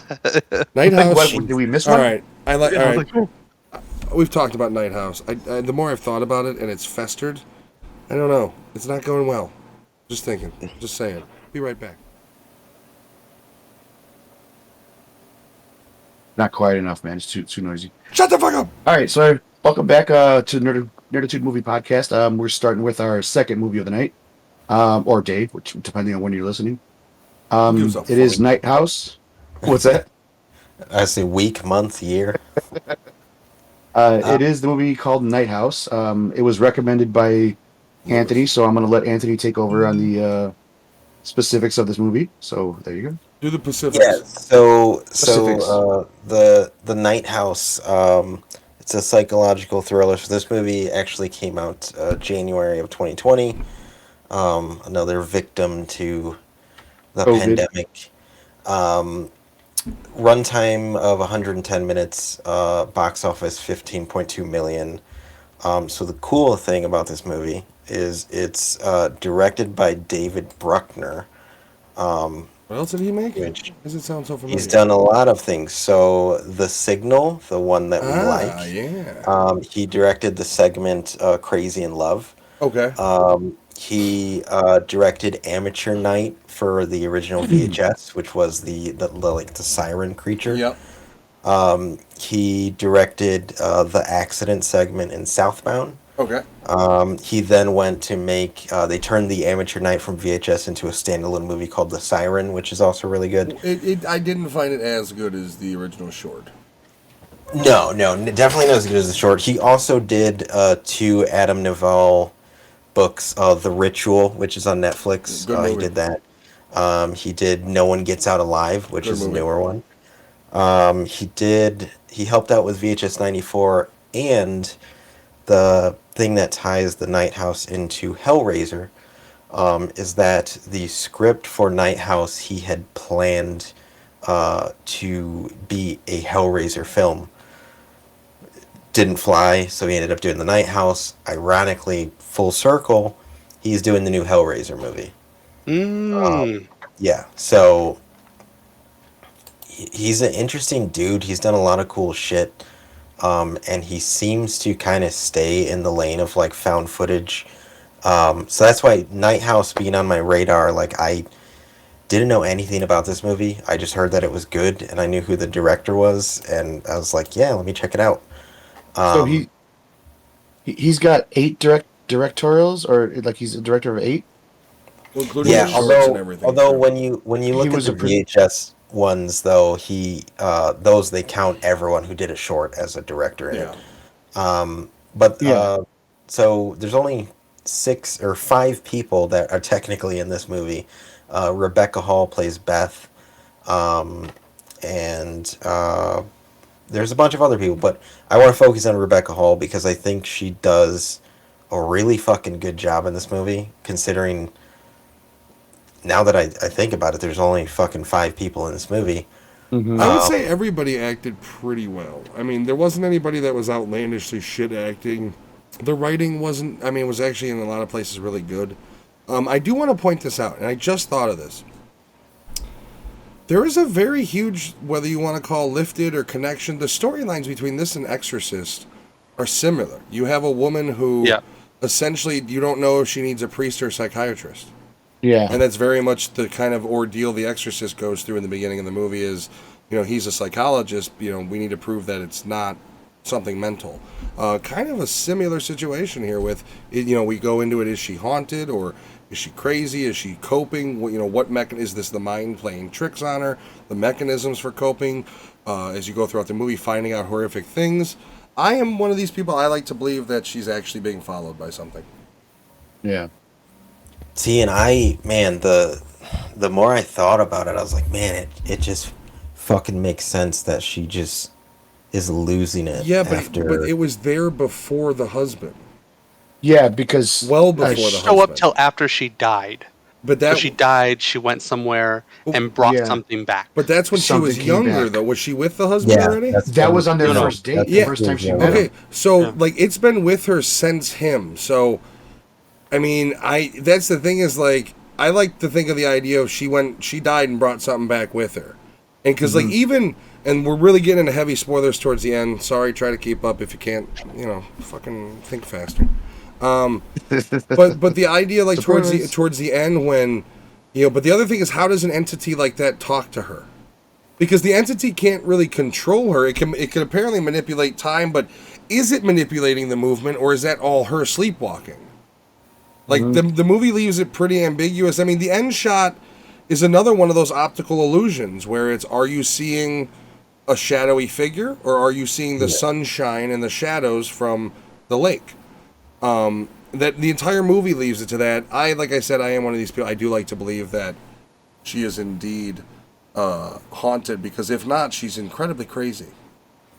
Night Like, House. what, did we miss All one? right, I like. Yeah, All I was right, like, we've talked about Night House. The more I've thought about it and it's festered, I don't know. It's not going well. Just thinking. Just saying. Be right back. Not quiet enough, man. It's too noisy. Shut the fuck up. All right, so welcome back to Nerditude Movie Podcast. We're starting with our second movie of the night, or day, which depending on when you're listening. Who gives a It is fuck? Night House. What's that? I say week, month, year. It is the movie called Night House. It was recommended by Anthony, Lewis. so I'm going to let Anthony take over on the specifics of this movie. So there you go. Do the Yeah. Pacifics. Specifics. The Night House. It's a psychological thriller. So this movie actually came out January of 2020. Another victim to the COVID. pandemic. Um, Runtime of 110 minutes. Box office 15.2 million. So the cool thing about this movie is it's directed by David Bruckner. What else did he make? Which Why does it sound so familiar? he's done a lot of things. So The Signal, the one that we like. Yeah. He directed the segment Crazy in Love. Okay. He directed Amateur Night for the original VHS, which was the like the siren creature. Yep. He directed the accident segment in Southbound. Okay. He then went to make. They turned the Amateur Night from VHS into a standalone movie called The Siren, which is also really good. I didn't find it as good as the original short. No, definitely not as good as the short. He also did two Adam Naval books, The Ritual, which is on Netflix. Good He movie. did that. He did No One Gets Out Alive, which Good is a movie. newer one. He helped out with VHS 94, and the thing that ties the Night House into Hellraiser is that the script for Night House he had planned to be a Hellraiser film. Didn't fly, so he ended up doing the Night House. Ironically, full circle, he's doing the new Hellraiser movie. Yeah, so he's an interesting dude. He's done a lot of cool shit. And he seems to kind of stay in the lane of like found footage. So that's why Night House being on my radar, like I didn't know anything about this movie. I just heard that it was good and I knew who the director was and I was like, yeah, let me check it out. So he's got 8 directorials, or like he's a director of 8. Well, including Yeah, the shorts and everything. although too. when you look He at was the a VHS ones though, those they count everyone who did a short as a director in it. But Yeah. so there's only 6 or 5 people that are technically in this movie. Rebecca Hall plays Beth, and there's a bunch of other people, but I want to focus on Rebecca Hall because I think she does a really fucking good job in this movie, considering now that I think about it, there's only fucking 5 people in this movie. I would say everybody acted pretty well. I mean, there wasn't anybody that was outlandishly shit acting. The writing wasn't, I mean, it was actually in a lot of places really good. I do want to point this out, and I just thought of this. There is a very huge, whether you want to call lifted or connection, the storylines between this and Exorcist are similar. You have a woman who essentially you don't know if she needs a priest or a psychiatrist. Yeah. And that's very much the kind of ordeal the Exorcist goes through in the beginning of the movie is, he's a psychologist, we need to prove that it's not something mental. Kind of a similar situation here with, we go into it, is she haunted or is she crazy? Is she coping? What is this the mind playing tricks on her? The mechanisms for coping as you go throughout the movie, finding out horrific things. I am one of these people, I like to believe that she's actually being followed by something. Yeah. See, and the more I thought about it, I was like, man, it just fucking makes sense that she just is losing it. Yeah, after... but it was there before the husband. Yeah, because well before the show husband. up till after she died. But so she died. She went somewhere and brought something back. But that's when Something she was younger, back. though. Was she with the husband already? That was on their first date. The first time she met him. So like it's been with her since him. So, I mean, that's the thing is like I like to think of the idea of she died and brought something back with her, and because like even and we're really getting into heavy spoilers towards the end. Sorry, try to keep up if you can't. Fucking think faster. But the idea like towards the end when, but the other thing is how does an entity like that talk to her? Because the entity can't really control her. It can apparently manipulate time, but is it manipulating the movement or is that all her sleepwalking? Like the movie leaves it pretty ambiguous. I mean, the end shot is another one of those optical illusions where it's are you seeing a shadowy figure or are you seeing the sunshine and the shadows from the lake? That the entire movie leaves it to that. Like I said, I am one of these people. I do like to believe that she is indeed haunted because if not, she's incredibly crazy.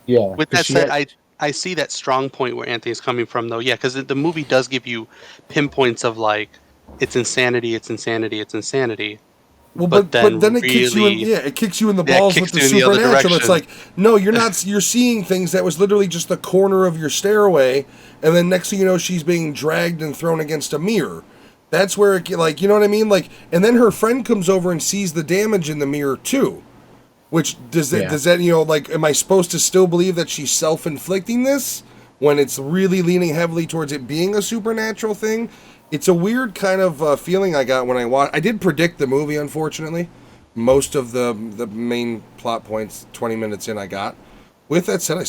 Yeah. With that said, I see that strong point where Anthony's coming from, though. Yeah, because the movie does give you pinpoints of like it's insanity, it's insanity, it's insanity. Well, but then it really, kicks you in. Yeah, it kicks you in the Yeah, it balls kicks with the you in the other supernatural. It's direction. like, no, you're not. You're seeing things that was literally just the corner of your stairway, and then next thing you know, she's being dragged and thrown against a mirror. That's where it like, you know what I mean? Like, and then her friend comes over and sees the damage in the mirror too. Which does that like, am I supposed to still believe that she's self-inflicting this when it's really leaning heavily towards it being a supernatural thing? It's a weird kind of feeling I got when I watched. I did predict the movie, unfortunately. Most of the main plot points 20 minutes in I got. With that said, I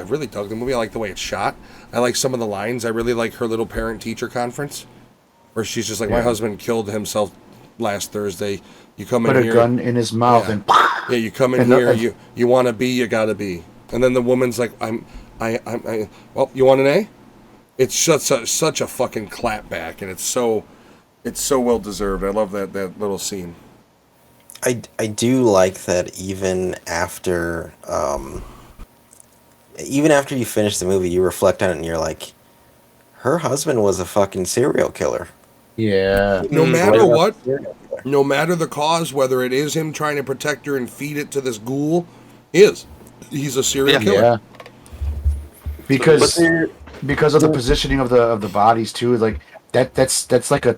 really dug the movie. I like the way it's shot. I like some of the lines. I really like her little parent-teacher conference where she's just like, my husband killed himself last Thursday. You come in here. Put a gun in his mouth and you come in here. You want to be, you gotta be. And then the woman's like, well, you want an A? It's such a fucking clapback, and it's so well deserved. I love that little scene. I do like that even after you finish the movie, you reflect on it and you're like, her husband was a fucking serial killer. Yeah. No matter what, no matter the cause, whether it is him trying to protect her and feed it to this ghoul, he's a serial killer. Yeah. Because of the positioning of the bodies too, like that's like a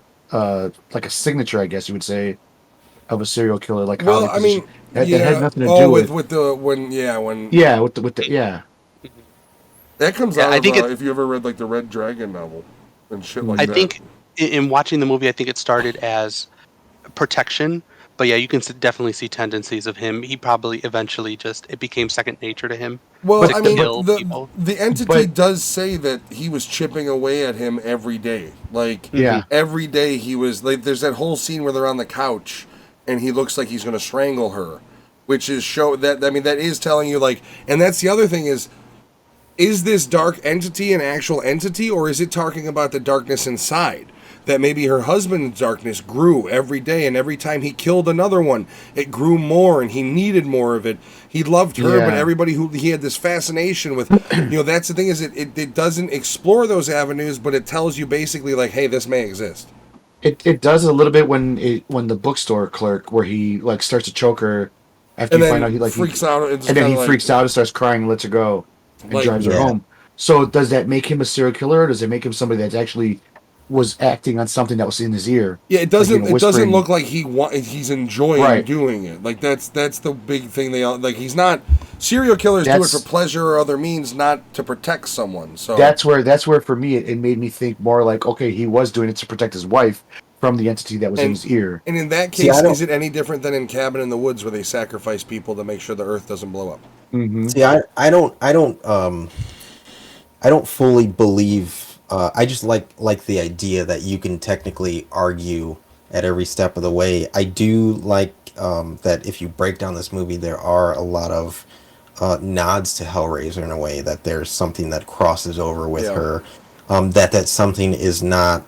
signature, I guess you would say, of a serial killer. Like well, how I mean, that has nothing to do with that comes Yeah, out I of think if you ever read like the Red Dragon novel and shit like I that. think in watching the movie, I think it started as protection, but yeah, you can definitely see tendencies of him. He probably eventually it became second nature to him. Well, to I mean, kill people. the entity does say that he was chipping away at him every day. Like, every day he was like. There's that whole scene where they're on the couch, and he looks like he's going to strangle her, which is that is telling you like. And that's the other thing is this dark entity an actual entity, or is it talking about the darkness inside? That maybe her husband's darkness grew every day, and every time he killed another one, it grew more, and he needed more of it. He loved her, but everybody who he had this fascination with, that's the thing is it doesn't explore those avenues, but it tells you basically like, hey, this may exist. It does a little bit when the bookstore clerk where he like starts to choke her after And you then find out he freaks out, and then he freaks out and starts crying and lets her go and Like- drives her home. So does that make him a serial killer, or does it make him somebody that's actually was acting on something that was in his ear? Yeah, it doesn't. Like, it doesn't look like he's enjoying doing it. Like that's the big thing. They all like. He's not. Serial killers do it for pleasure or other means, not to protect someone. So that's where for me it made me think more like, okay, he was doing it to protect his wife from the entity that was in his ear. And in that case, is it any different than in Cabin in the Woods where they sacrifice people to make sure the Earth doesn't blow up? Mm-hmm. See, I don't fully believe. I just like the idea that you can technically argue at every step of the way. I do like that if you break down this movie, there are a lot of nods to Hellraiser in a way that there's something that crosses over with her. That something is not.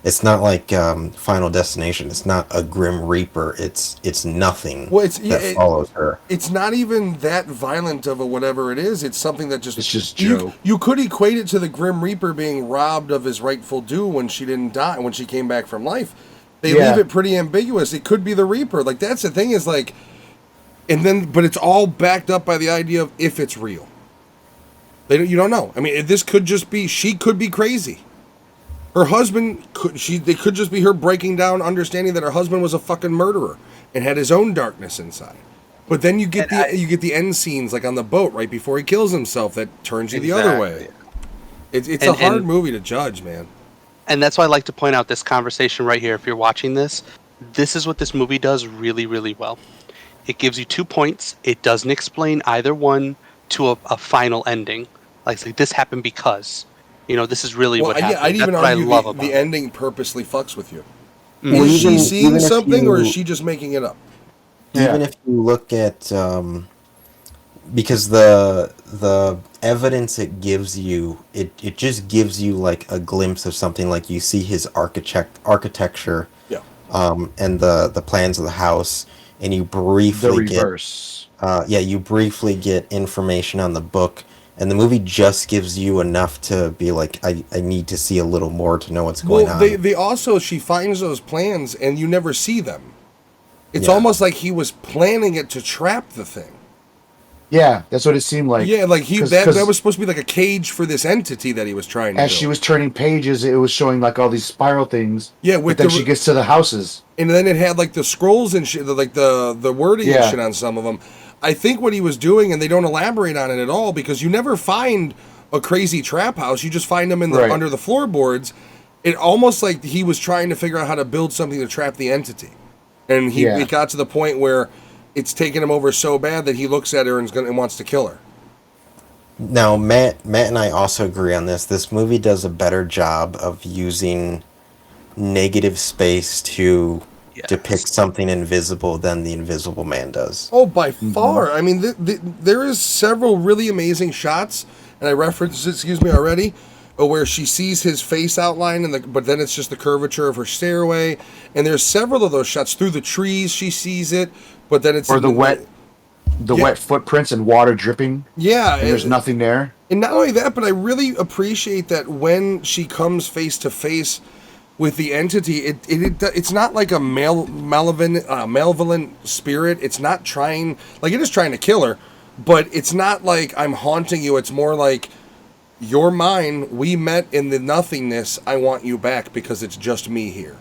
It's not like Final Destination. It's not a Grim Reaper. It's nothing. Well, follows her. It's not even that violent of a whatever it is. It's something that it's just Joe. You could equate it to the Grim Reaper being robbed of his rightful due when she didn't die, when she came back from life. They leave it pretty ambiguous. It could be the Reaper. Like that's the thing is like, but it's all backed up by the idea of if it's real. You don't know. I mean, this could just be she could be crazy. Her husband they could just be her breaking down, understanding that her husband was a fucking murderer and had his own darkness inside. But then you get the end scenes like on the boat right before he kills himself that turns you the other way. It's a hard movie to judge, man. And that's why I like to point out this conversation right here. If you're watching this is what this movie does really, really well. It gives you 2 points. It doesn't explain either one to a final ending. Like this happened because, this is really what happened. I'd even that's what argue I love about the it. ending purposely fucks with you. Well, Is she seeing if something, or is you- she just making it up? Even if you look at because the evidence it gives you, it just gives you like a glimpse of something. Like you see his architecture, Yeah. and the plans of the house, and you briefly The reverse. you briefly get information on the book, and the movie just gives you enough to be like, I need to see a little more to know what's going on. They also, she finds those plans and you never see them. It's Yeah. almost like he was planning it to trap the thing. Yeah, that's what it seemed like. Yeah, like 'Cause that was supposed to be like a cage for this entity that he was trying to as build. she was turning pages, it was showing like all these spiral things. Yeah, but with then the she gets to the houses. And then it had like the scrolls and shit, like the wording and Yeah. shit on some of them. I think what he was doing, and they don't elaborate on it at all, because you never find a crazy trap house. You just find them in the Right. under the floorboards. It almost like he was trying to figure out how to build something to trap the entity, and he got to the point where it's taken him over so bad that he looks at her and wants to kill her. Now, Matt and I also agree on this. This movie does a better job of using negative space to depict something invisible than The Invisible Man does. Oh, by far. I mean, there is several really amazing shots, and I referenced, already, where she sees his face outline, but then it's just the curvature of her stairway. And there's several of those shots through the trees. She sees it, but then it's Or the wet footprints and water dripping. Yeah, And there's nothing there. And not only that, but I really appreciate that when she comes face to face with the entity, it's not like a malevolent spirit. It's not trying, like, it is trying to kill her, but it's not like I'm haunting you. It's more like, you're mine. We met in the nothingness. I want you back because it's just me here.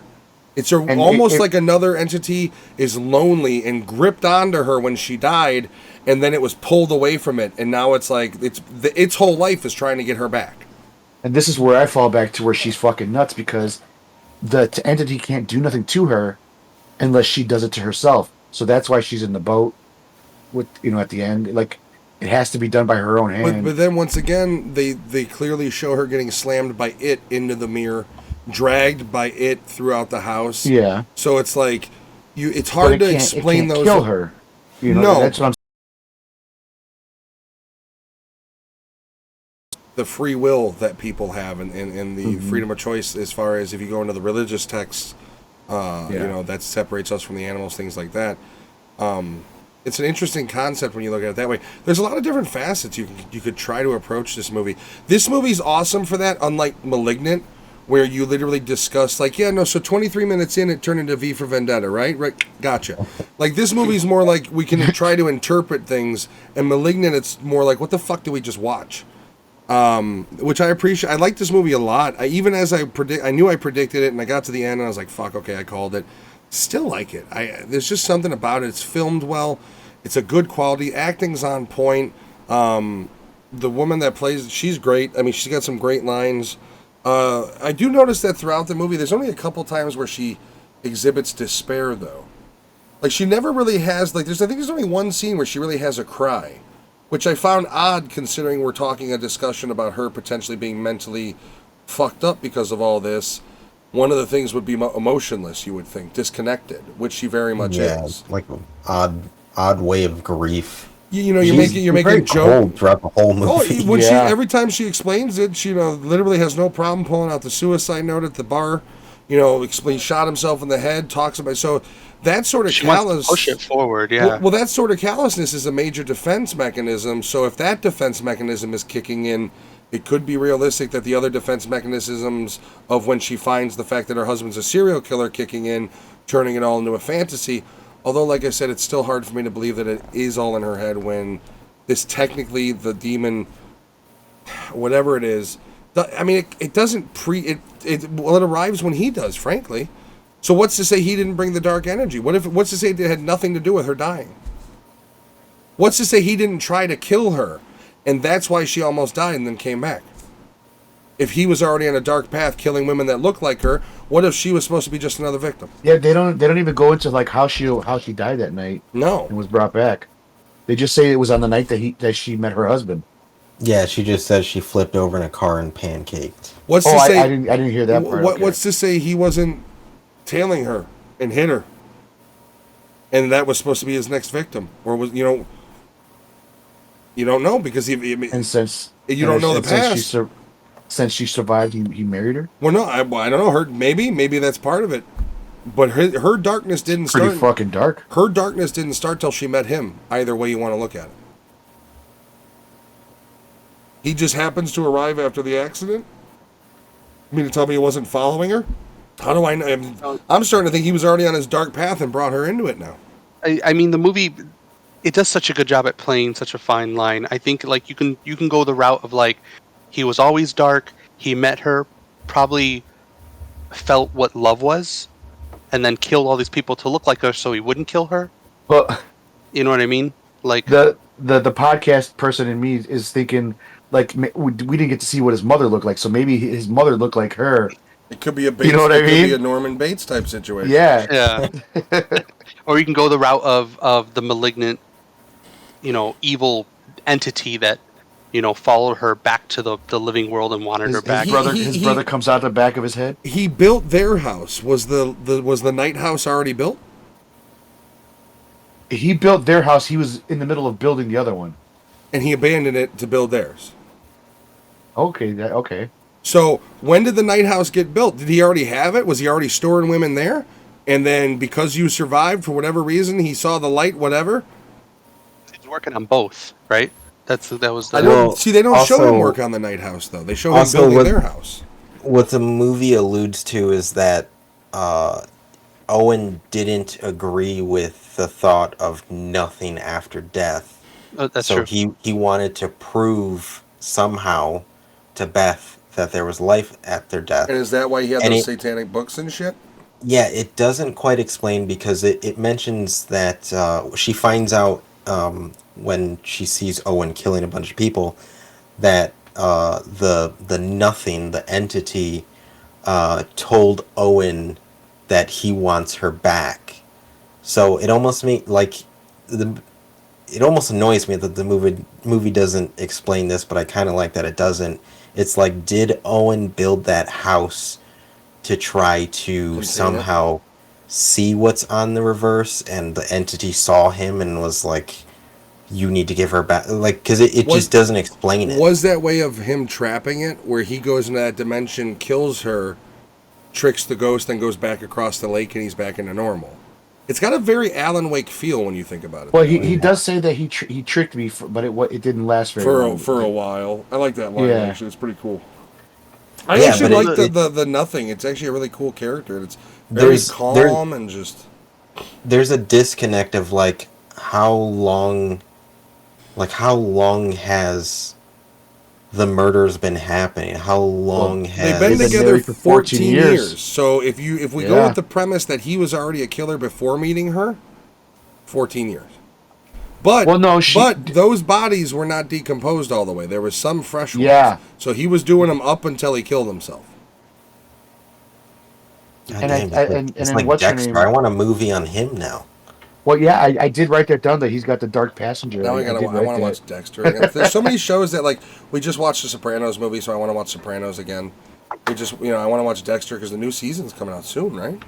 It's almost like another entity is lonely and gripped onto her when she died, and then it was pulled away from it, and now it's like its whole life is trying to get her back. And this is where I fall back to where she's fucking nuts, because the entity can't do nothing to her unless she does it to herself. So that's why she's in the boat with, at the end. Like, it has to be done by her own hand. But then once again, they clearly show her getting slammed by it into the mirror, dragged by it throughout the house. Yeah. So it's like it's hard to explain it can't those. Kill her. No. That's what I'm. The free will that people have and the freedom of choice, as far as if you go into the religious texts, that separates us from the animals, things like that. It's an interesting concept when you look at it that way. There's a lot of different facets you could try to approach this movie. This movie's awesome for that, unlike Malignant, where you literally discuss, so 23 minutes in, it turned into V for Vendetta, right? Right, gotcha. Like, this movie's more like we can try to interpret things, and Malignant, it's more like, what the fuck did we just watch? Which I appreciate. I like this movie a lot. I knew I predicted it, and I got to the end, and I was like, fuck, okay, I called it. Still like it. There's just something about it. It's filmed well. It's a good quality. Acting's on point. The woman that plays, she's great. I mean, she's got some great lines. I do notice that throughout the movie, there's only a couple times where she exhibits despair, though. Like, she never really has, I think there's only one scene where she really has a cry, which I found odd considering we're talking a discussion about her potentially being mentally fucked up because of all this. One of the things would be emotionless, you would think, disconnected, which she very much is. Like an odd way of grief. You're making jokes cold throughout the whole movie. When she every time she explains it, she literally has no problem pulling out the suicide note at the bar. He shot himself in the head. Talks about that sort of callous. Push it forward, yeah. Well, that sort of callousness is a major defense mechanism. So if that defense mechanism is kicking in, it could be realistic that the other defense mechanisms of when she finds the fact that her husband's a serial killer kicking in, turning it all into a fantasy. Although, like I said, it's still hard for me to believe that it is all in her head when this technically, the demon, whatever it is I mean, it doesn't well, it arrives when he does, frankly. So what's to say he didn't bring the dark energy? What's to say it had nothing to do with her dying? What's to say he didn't try to kill her, and that's why she almost died and then came back? If he was already on a dark path, killing women that look like her, what if she was supposed to be just another victim? Yeah, they don't even go into like how she died that night No. and was brought back. They just say it was on the night that she met her husband. Yeah, she just says she flipped over in a car and pancaked. What's to say? I didn't hear that part. Okay. What's to say he wasn't tailing her and hit her, and that was supposed to be his next victim, or was you don't know because and since you don't know the past. Since she survived, he married her. Well, no, I don't know. Maybe that's part of it, but her darkness didn't start. Pretty fucking dark. Her darkness didn't start till she met him. Either way you want to look at it. He just happens to arrive after the accident? You mean to tell me he wasn't following her? How do I know? I'm starting to think he was already on his dark path and brought her into it now. I mean, the movie, it does such a good job at playing such a fine line. I think like you can go the route of like, he was always dark. He met her, probably felt what love was, and then killed all these people to look like her so he wouldn't kill her. But you know what I mean? Like the podcast person in me is thinking like we didn't get to see what his mother looked like, so maybe his mother looked like her. It could be a Bates, you know what I mean? Could be a Norman Bates type situation. Yeah. Or you can go the route of the malignant, evil entity that, followed her back to the living world and wanted her back. His brother comes out the back of his head. He built their house. Was the night house already built? He built their house. He was in the middle of building the other one, and he abandoned it to build theirs. Okay. So when did the night house get built? Did he already have it? Was he already storing women there? And then because you survived for whatever reason, he saw the light, whatever. He's working on both, right? That was. They don't show him work on the night house though. They show him building their house. What the movie alludes to is that Owen didn't agree with the thought of nothing after death. That's true. He wanted to prove somehow to Beth that there was life after death. And is that why he had those satanic books and shit? Yeah, it doesn't quite explain because it mentions that she finds out when she sees Owen killing a bunch of people that the nothing, the entity, told Owen that he wants her back. So it almost it almost annoys me that the movie doesn't explain this, but I kind of like that it doesn't. It's like, did Owen build that house to try to somehow see what's on the reverse, and the entity saw him and was like, you need to give her back, like, because it just doesn't explain it. Was that way of him trapping it, where he goes into that dimension, kills her, tricks the ghost, then goes back across the lake, and he's back into normal? It's got a very Alan Wake feel when you think about it. Well, he does say that he tricked me, but it didn't last very long. For a while. I like that line, actually. It's pretty cool. I actually like the nothing. It's actually a really cool character. It's very calm and just... There's a disconnect of, like, how long has the murders been happening? How long has... They've been together for 14 years. So if we go with the premise that he was already a killer before meeting her, 14 years. But those bodies were not decomposed all the way. There was some fresh ones. Yeah. So he was doing them up until he killed himself. It's like Dexter. I want a movie on him now. Well, yeah, I did write that down that he's got the dark passenger. Now I want to watch Dexter again. There's so many shows that, like, we just watched the Sopranos movie, so I want to watch Sopranos again. I want to watch Dexter because the new season's coming out soon, right?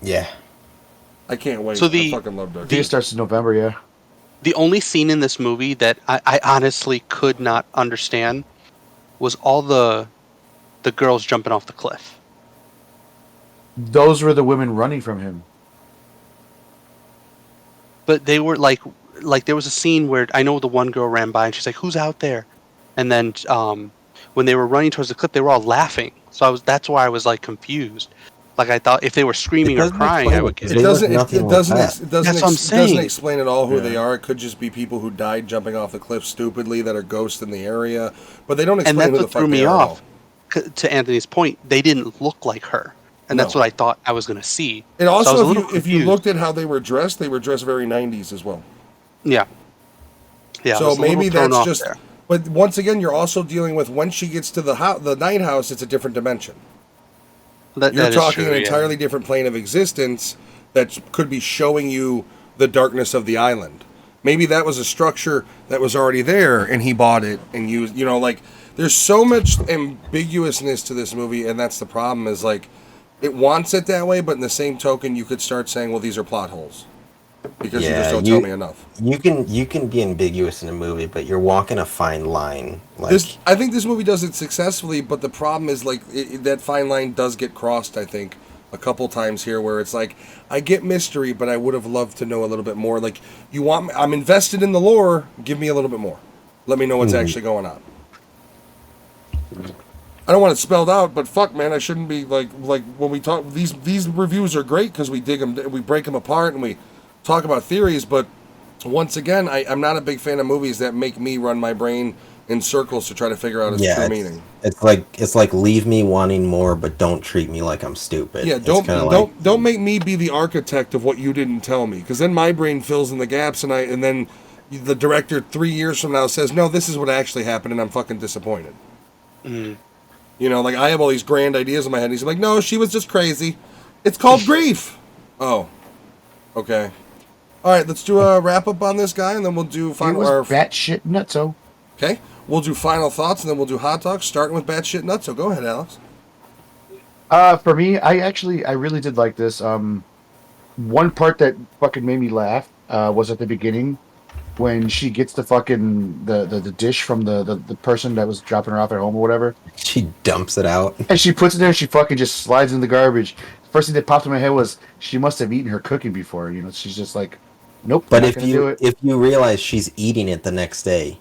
Yeah. I can't wait. So I fucking love Dexter. It starts in November, yeah. The only scene in this movie that I honestly could not understand was all the girls jumping off the cliff. Those were the women running from him. But they were like there was a scene where I know the one girl ran by and she's like, "Who's out there?" And then when they were running towards the cliff, they were all laughing. So that's why I was like confused. Like I thought if they were screaming or crying, I would get it. It doesn't explain at all who they are. It could just be people who died jumping off the cliff stupidly that are ghosts in the area. But they don't explain who the fuck they are. And that's what threw me off. to Anthony's point, they didn't look like her, and that's No. what I thought I was going to see. And So I was also, a little if you confused. looked at how they were dressed very 90s as well. Yeah, I So was a little maybe thrown that's off just. there. But once again, you're also dealing with when she gets to the night house, it's a different dimension. You're That is talking true, an yeah. entirely different plane of existence that could be showing you the darkness of the island. Maybe that was a structure that was already there, and he bought it and used. You know, like there's so much ambiguousness to this movie, and that's the problem. Is like it wants it that way, but in the same token, you could start saying, "Well, these are plot holes," because you just don't tell me enough. You can be ambiguous in a movie, but you're walking a fine line. Like I think this movie does it successfully, but the problem is like that fine line does get crossed. I think a couple times here where it's like I get mystery, but I would have loved to know a little bit more. Like I'm invested in the lore. Give me a little bit more. Let me know what's actually going on. I don't want it spelled out, but fuck, man, I shouldn't be like when we talk. These reviews are great because we dig them, we break them apart, and we talk about theories. But once again, I'm not a big fan of movies that make me run my brain in circles to try to figure out its true meaning. It's like leave me wanting more, but don't treat me like I'm stupid. Yeah, don't make me be the architect of what you didn't tell me, because then my brain fills in the gaps, and then the director 3 years from now says, no, this is what actually happened, and I'm fucking disappointed. Mm. You know, like I have all these grand ideas in my head. And he's like, no, she was just crazy. It's called grief. Oh, okay. All right, let's do a wrap up on this guy, and then we'll do final. It was batshit nutso. Okay, we'll do final thoughts, and then we'll do hot dogs, starting with batshit nutso. Go ahead, Alex. For me, I really did like this. One part that fucking made me laugh was at the beginning when she gets the fucking the dish from the person that was dropping her off at home or whatever. She dumps it out. And she puts it there and she fucking just slides in the garbage. First thing that popped in my head was she must have eaten her cooking before. You know, she's just like, nope. But not if gonna do it. you realize she's eating it the next day.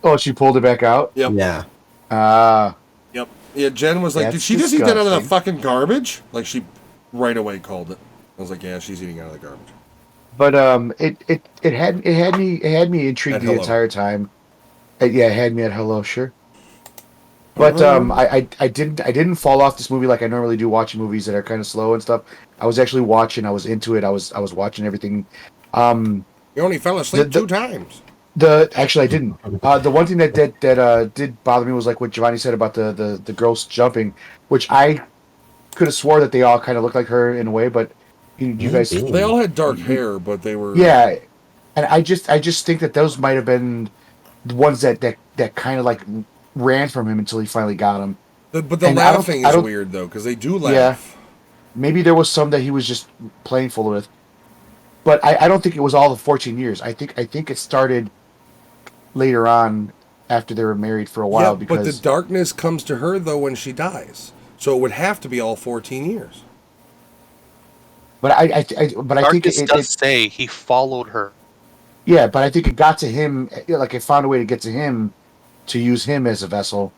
Oh, she pulled it back out? Yep. Yeah. Yep. Yeah, Jen was like, That's did she just eat that out of the disgusting. fucking garbage? Like, she right away called it. I was like, yeah, she's eating out of the garbage. But it had me intrigued At the hello. entire time. Yeah, it had me at hello, sure. But I didn't fall off this movie like I normally do watching movies that are kind of slow and stuff. I was actually watching. I was into it. I was watching everything. You only fell asleep 2 times. Actually I didn't. The one thing that did bother me was like what Giovanni said about the girls jumping, which I could have swore that they all kind of looked like her in a way, but you guys, Maybe. They all had dark hair, but they were... yeah, and I just think that those might have been the ones that kind of like ran from him until he finally got him. But the And I don't- laughing I is don't- weird, though, because they do laugh. Yeah. Maybe there was some that he was just playing full with, but I don't think it was all the 14 years. I think it started later on after they were married for a while Yeah, but the because darkness comes to her, though, when she dies. So it would have to be all 14 years. but I think Darkness it does say he followed her. yeah, but I think it got to him, like it found a way to get to him to use him as a vessel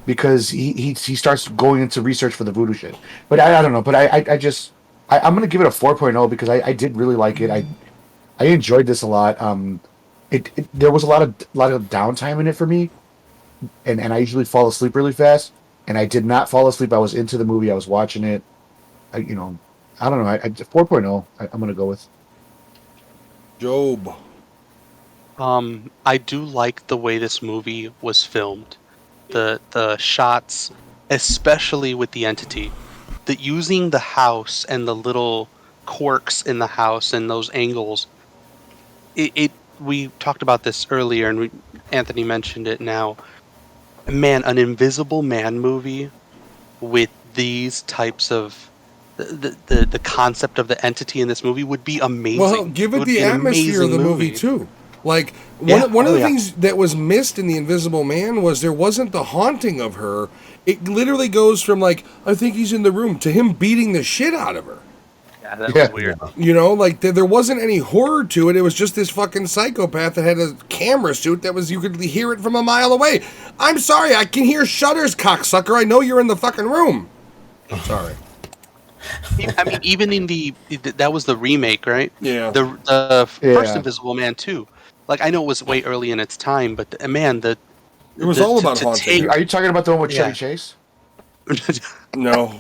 because he starts going into research for the voodoo shit. But I don't know, but I'm going to give it a 4.0 because I did really like it. I enjoyed this a lot. There was a lot of downtime in it for me, and I usually fall asleep really fast, and I did not fall asleep. I was into the movie. I was watching it. I don't know. 4.0. I'm going to go with. Job. I do like the way this movie was filmed. The shots, especially with the entity, that using the house and the little quirks in the house and those angles. We talked about this earlier, and Anthony mentioned it now. Man, an Invisible Man movie with these types of the concept of the entity in this movie would be amazing. Well, give it would the be an atmosphere of the amazing movie, too. Like, Yeah, one of the yeah. things that was missed in The Invisible Man was there wasn't the haunting of her. It literally goes from, like, I think he's in the room, to him beating the shit out of her. Yeah, that Yeah. was weird. You know, like, there wasn't any horror to it. It was just this fucking psychopath that had a camera suit that was, you could hear it from a mile away. I'm sorry, I can hear shutters, cocksucker. I know you're in the fucking room. I'm sorry. I mean, even in that was the remake, right? Yeah. The first Yeah. Invisible Man too. Like, I know it was way early in its time, but man, It was all about haunting take her. Are you talking about the one with Yeah. Chevy Chase? No.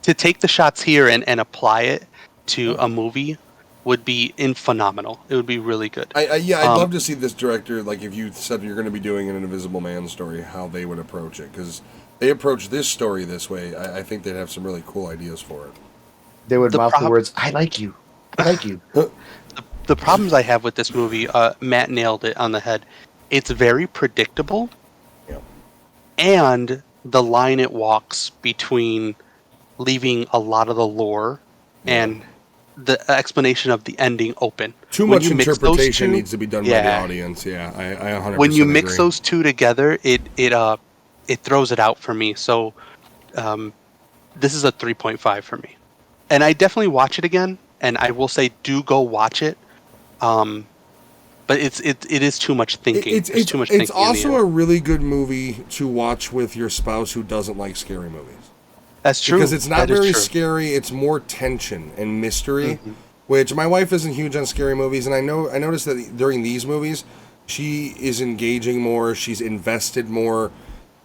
to take the shots here and apply it to a movie would be phenomenal. It would be really good. I'd love to see this director, like if you said you're going to be doing an Invisible Man story, how they would approach it. Because they approach this story this way, I think they'd have some really cool ideas for it. They would The mouth the prob- words, "I like you, I like you." The problems I have with this movie, Matt nailed it on the head. It's very predictable, Yeah. and the line it walks between leaving a lot of the lore and the explanation of the ending open. Too When much you mix those interpretation two- needs to be done by the audience. Yeah, I 100% when you mix agree. those two together, it throws it out for me. So this is a 3.5 for me, and I definitely watch it again. And I will say, do go watch it. But it is too much thinking. There's too much thinking. It's also a really good movie to watch with your spouse who doesn't like scary movies. That's true. Because it's not That is very true. scary. It's more tension and mystery, which my wife isn't huge on scary movies, and I noticed that during these movies, she is engaging more. She's invested more.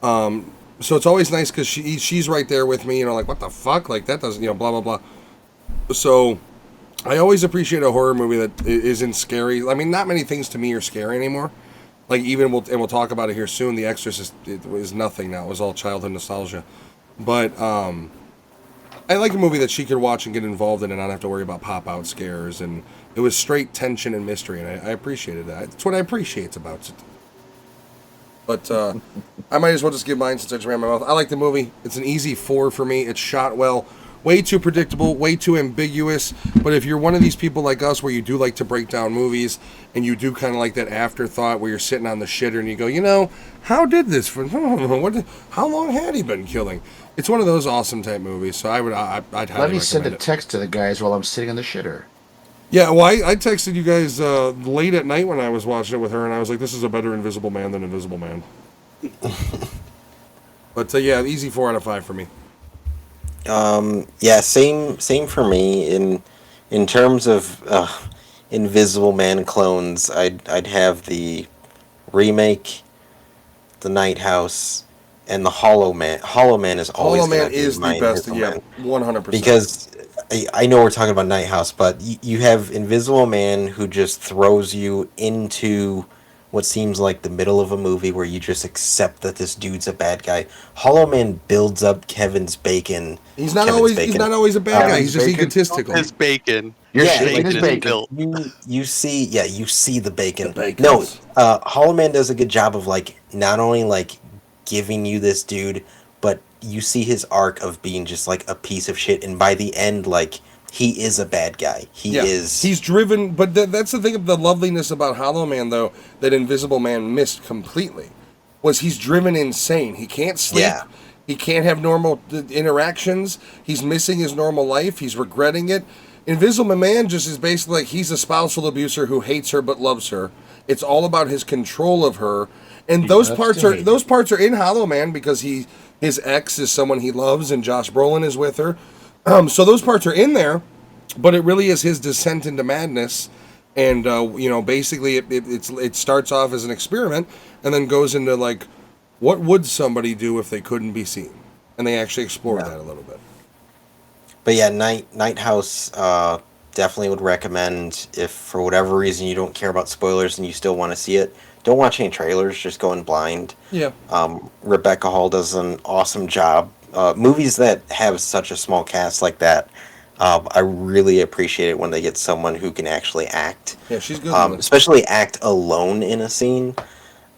So it's always nice because she's right there with me. You know, like what the fuck, like that doesn't, blah blah blah. So I always appreciate a horror movie that isn't scary. I mean, not many things to me are scary anymore. Like even we'll talk about it here soon. The Exorcist is nothing now. It was all childhood nostalgia. But I like a movie that she could watch and get involved in and not have to worry about pop-out scares. And it was straight tension and mystery, and I appreciated that. It's what I appreciate about it. But I might as well just give mine since I just ran my mouth. I like the movie. It's an easy 4 for me. It's shot well. Way too predictable, way too ambiguous. But if you're one of these people like us where you do like to break down movies and you do kind of like that afterthought where you're sitting on the shitter and you go, how did this? How long had he been killing? It's one of those awesome type movies. So I'd highly recommend Let me send a it. text to the guys while I'm sitting on the shitter. Yeah, well, I texted you guys late at night when I was watching it with her, and I was like, this is a better Invisible Man than Invisible Man. But yeah, easy 4 out of 5 for me. Yeah, same for me. In terms of Invisible Man clones, I'd have the remake, the Night House, and the Hollow Man. Hollow Man is always Hollow Man gonna be is my the best. Invisible Yeah, Man. 100%. Because I know we're talking about Night House, but you have Invisible Man who just throws you into what seems like the middle of a movie where you just accept that this dude's a bad guy. Hollow Man builds up Kevin's bacon. He's not always a bad guy. He's just Bacon? egotistical. His bacon. You're Yeah, shaking his is bacon. built. You see the bacon. The bacons. No, Hollow Man does a good job of like not only like giving you this dude, but you see his arc of being just like a piece of shit, and by the end, like he is a bad guy. He's driven, but that's the thing of the loveliness about Hollow Man, though, that Invisible Man missed completely, was he's driven insane. He can't sleep. Yeah. He can't have normal interactions. He's missing his normal life. He's regretting it. Invisible Man just is basically like he's a spousal abuser who hates her but loves her. It's all about his control of her, and those parts are in Hollow Man because his ex is someone he loves, and Josh Brolin is with her. So those parts are in there, but it really is his descent into madness, and basically it starts off as an experiment, and then goes into like, what would somebody do if they couldn't be seen, and they actually explore that a little bit. But yeah, Night House definitely would recommend if for whatever reason you don't care about spoilers and you still want to see it. Don't watch any trailers. Just go in blind. Yeah. Rebecca Hall does an awesome job. Movies that have such a small cast like that, I really appreciate it when they get someone who can actually act. Yeah, she's good. Especially act alone in a scene.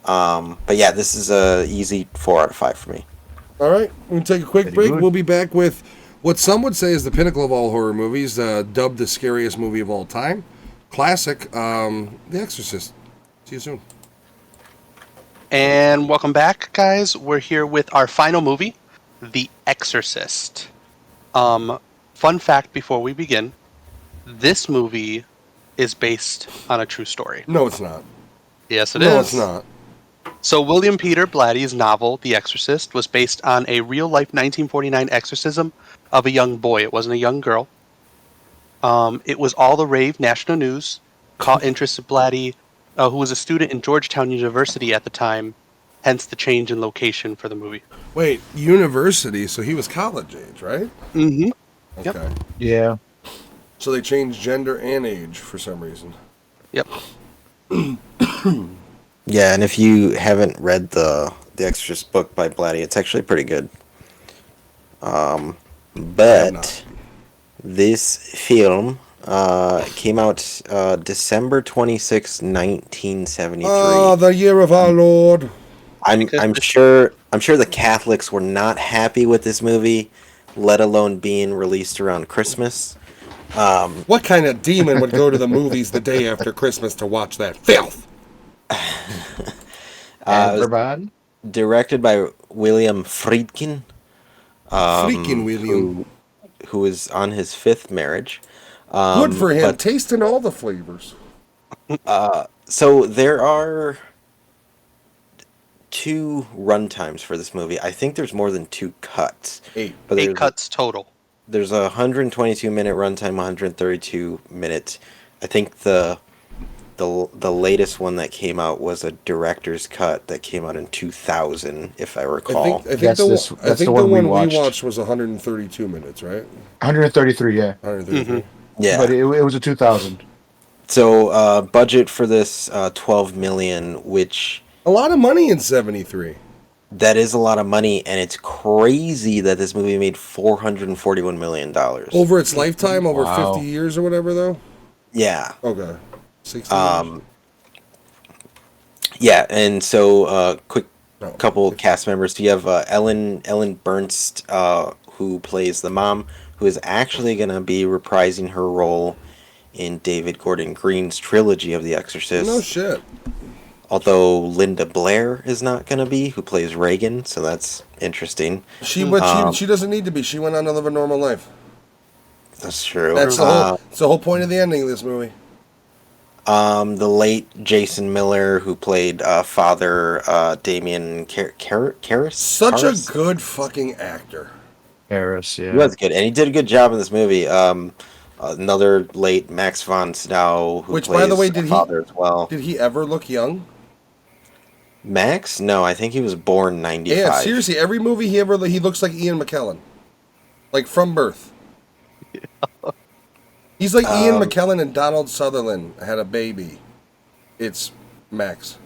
But yeah, this is a easy 4 out of 5 for me. All right, we'll take a quick Very break. good. We'll be back with what some would say is the pinnacle of all horror movies, dubbed the scariest movie of all time. Classic, The Exorcist. See you soon. And welcome back, guys. We're here with our final movie, The Exorcist. Fun fact before we begin, this movie is based on a true story. No, it's not. Yes, it is. No, it's not. So William Peter Blatty's novel, The Exorcist, was based on a real-life 1949 exorcism of a young boy. It wasn't a young girl. It was all the rave national news. Caught interest of Blatty, who was a student in Georgetown University at the time, hence the change in location for the movie. Wait, university, so he was college age, right? Mm-hmm. Yep. Okay. Yeah. So they changed gender and age for some reason. Yep. Yeah, and if you haven't read the Exorcist book by Blatty, it's actually pretty good. I have But not. this film came out December 26, 1973. Oh, the year of our Lord. I'm sure the Catholics were not happy with this movie, let alone being released around Christmas. What kind of demon would go to the movies the day after Christmas to watch that filth? It was Everybody. directed by William Friedkin, Freaking William. who is on his fifth marriage. Good for him, But tasting all the flavors. so there are 2 runtimes for this movie. I think there's more than 2 cuts. 8. But 8 cuts total. There's a 122-minute runtime, 132-minute. I think the latest one that came out was a director's cut that came out in 2000, if I recall. I think That's the one we one we watched. watched was 132 minutes, right? 133, yeah. 133. Yeah. But it was a 2000. So budget for this 12 million, which A lot of money in 73. that is a lot of money, and it's crazy that this movie made $441 million. Over its lifetime, over Wow. 50 years or whatever, though? Yeah. Okay. 60 years? Yeah, and so quick No. couple cast members. You have Ellen Bernst, who plays the mom, who is actually going to be reprising her role in David Gordon Green's trilogy of The Exorcist. No shit. Although Linda Blair is not going to be, who plays Reagan, so that's interesting. She doesn't need to be. She went on to live a normal life. That's true. That's the whole point of the ending of this movie. The late Jason Miller, who played Father Damien Karras. Such a good fucking actor. Harris, yeah. He was good, and he did a good job in this movie. Another late Max von Sydow, who Which, plays by the way, did Father as well. Did he ever look young? Max? No, I think he was born 95. Yeah, seriously, every movie he looks like Ian McKellen. Like from birth. He's like Ian McKellen and Donald Sutherland had a baby. It's Max.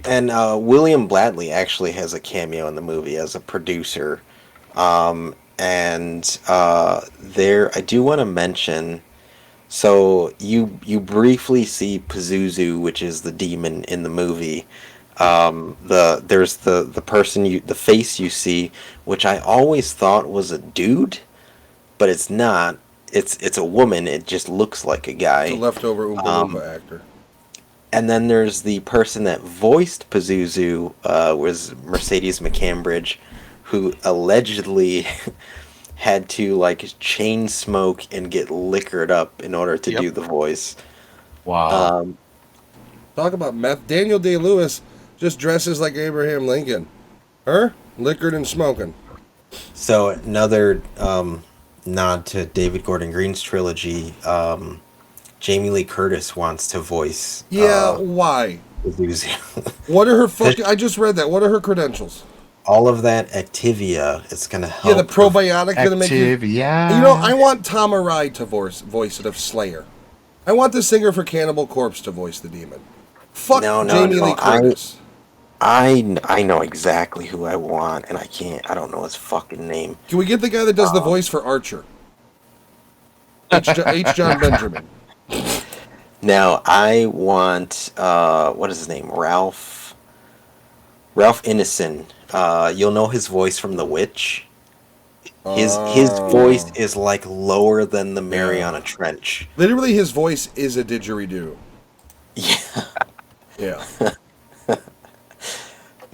And William Blatty actually has a cameo in the movie as a producer. There, I do want to mention, so you briefly see Pazuzu, which is the demon in the movie. There's the person the face you see, which I always thought was a dude, but it's not. It's a woman. It just looks like a guy. The leftover Oompa Loompa actor. And then there's the person that voiced Pazuzu, was Mercedes McCambridge, who allegedly had to like chain smoke and get liquored up in order to do the voice. Wow. Talk about meth. Daniel Day-Lewis just dresses like Abraham Lincoln. Her? Liquored and smoking. So another nod to David Gordon Green's trilogy. Jamie Lee Curtis wants to voice. Why? Pazuzu. What are her fucking... I just read that. What are her credentials? All of that Activia is going to help. Yeah, the probiotic going to make you... Yeah. You know, I want Tom Arai to voice it of Slayer. I want the singer for Cannibal Corpse to voice the demon. Fuck Jamie Lee Curtis. I know exactly who I want, and I don't know his fucking name. Can we get the guy that does the voice for Archer? H. John Benjamin. Now, I want, what is his name? Ralph Ineson. You'll know his voice from The Witch. His voice is like lower than the Mariana Trench. Literally, his voice is a didgeridoo. Yeah. Yeah.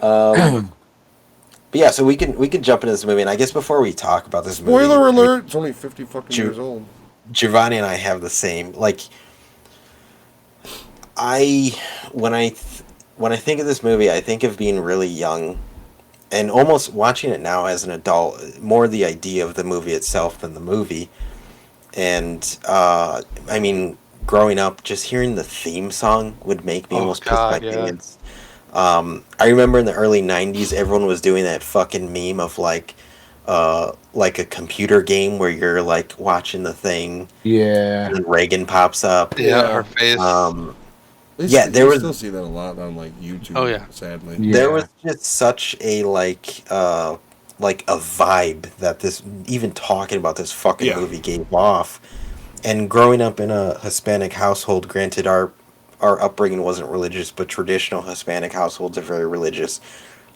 But yeah, so we can jump into this movie, and I guess before we talk about this movie, Spoiler alert! It's only 50 fucking years old. Giovanni and I have the same. Like, when I think of this movie, I think of being really young, and almost watching it now as an adult, more the idea of the movie itself than the movie. And I mean, growing up, just hearing the theme song would make me almost piss my pants. I remember in the early '90s, everyone was doing that fucking meme of like a computer game where you're like watching the thing, Yeah. and then Reagan pops up. Yeah, her Yeah. face. Um, yeah, there You was still see that a lot on like Oh YouTube, yeah. sadly. there Yeah. was just such a like a vibe that this even talking about this fucking Yeah. movie gave off. And growing up in a Hispanic household, granted our upbringing wasn't religious, but traditional Hispanic households are very religious.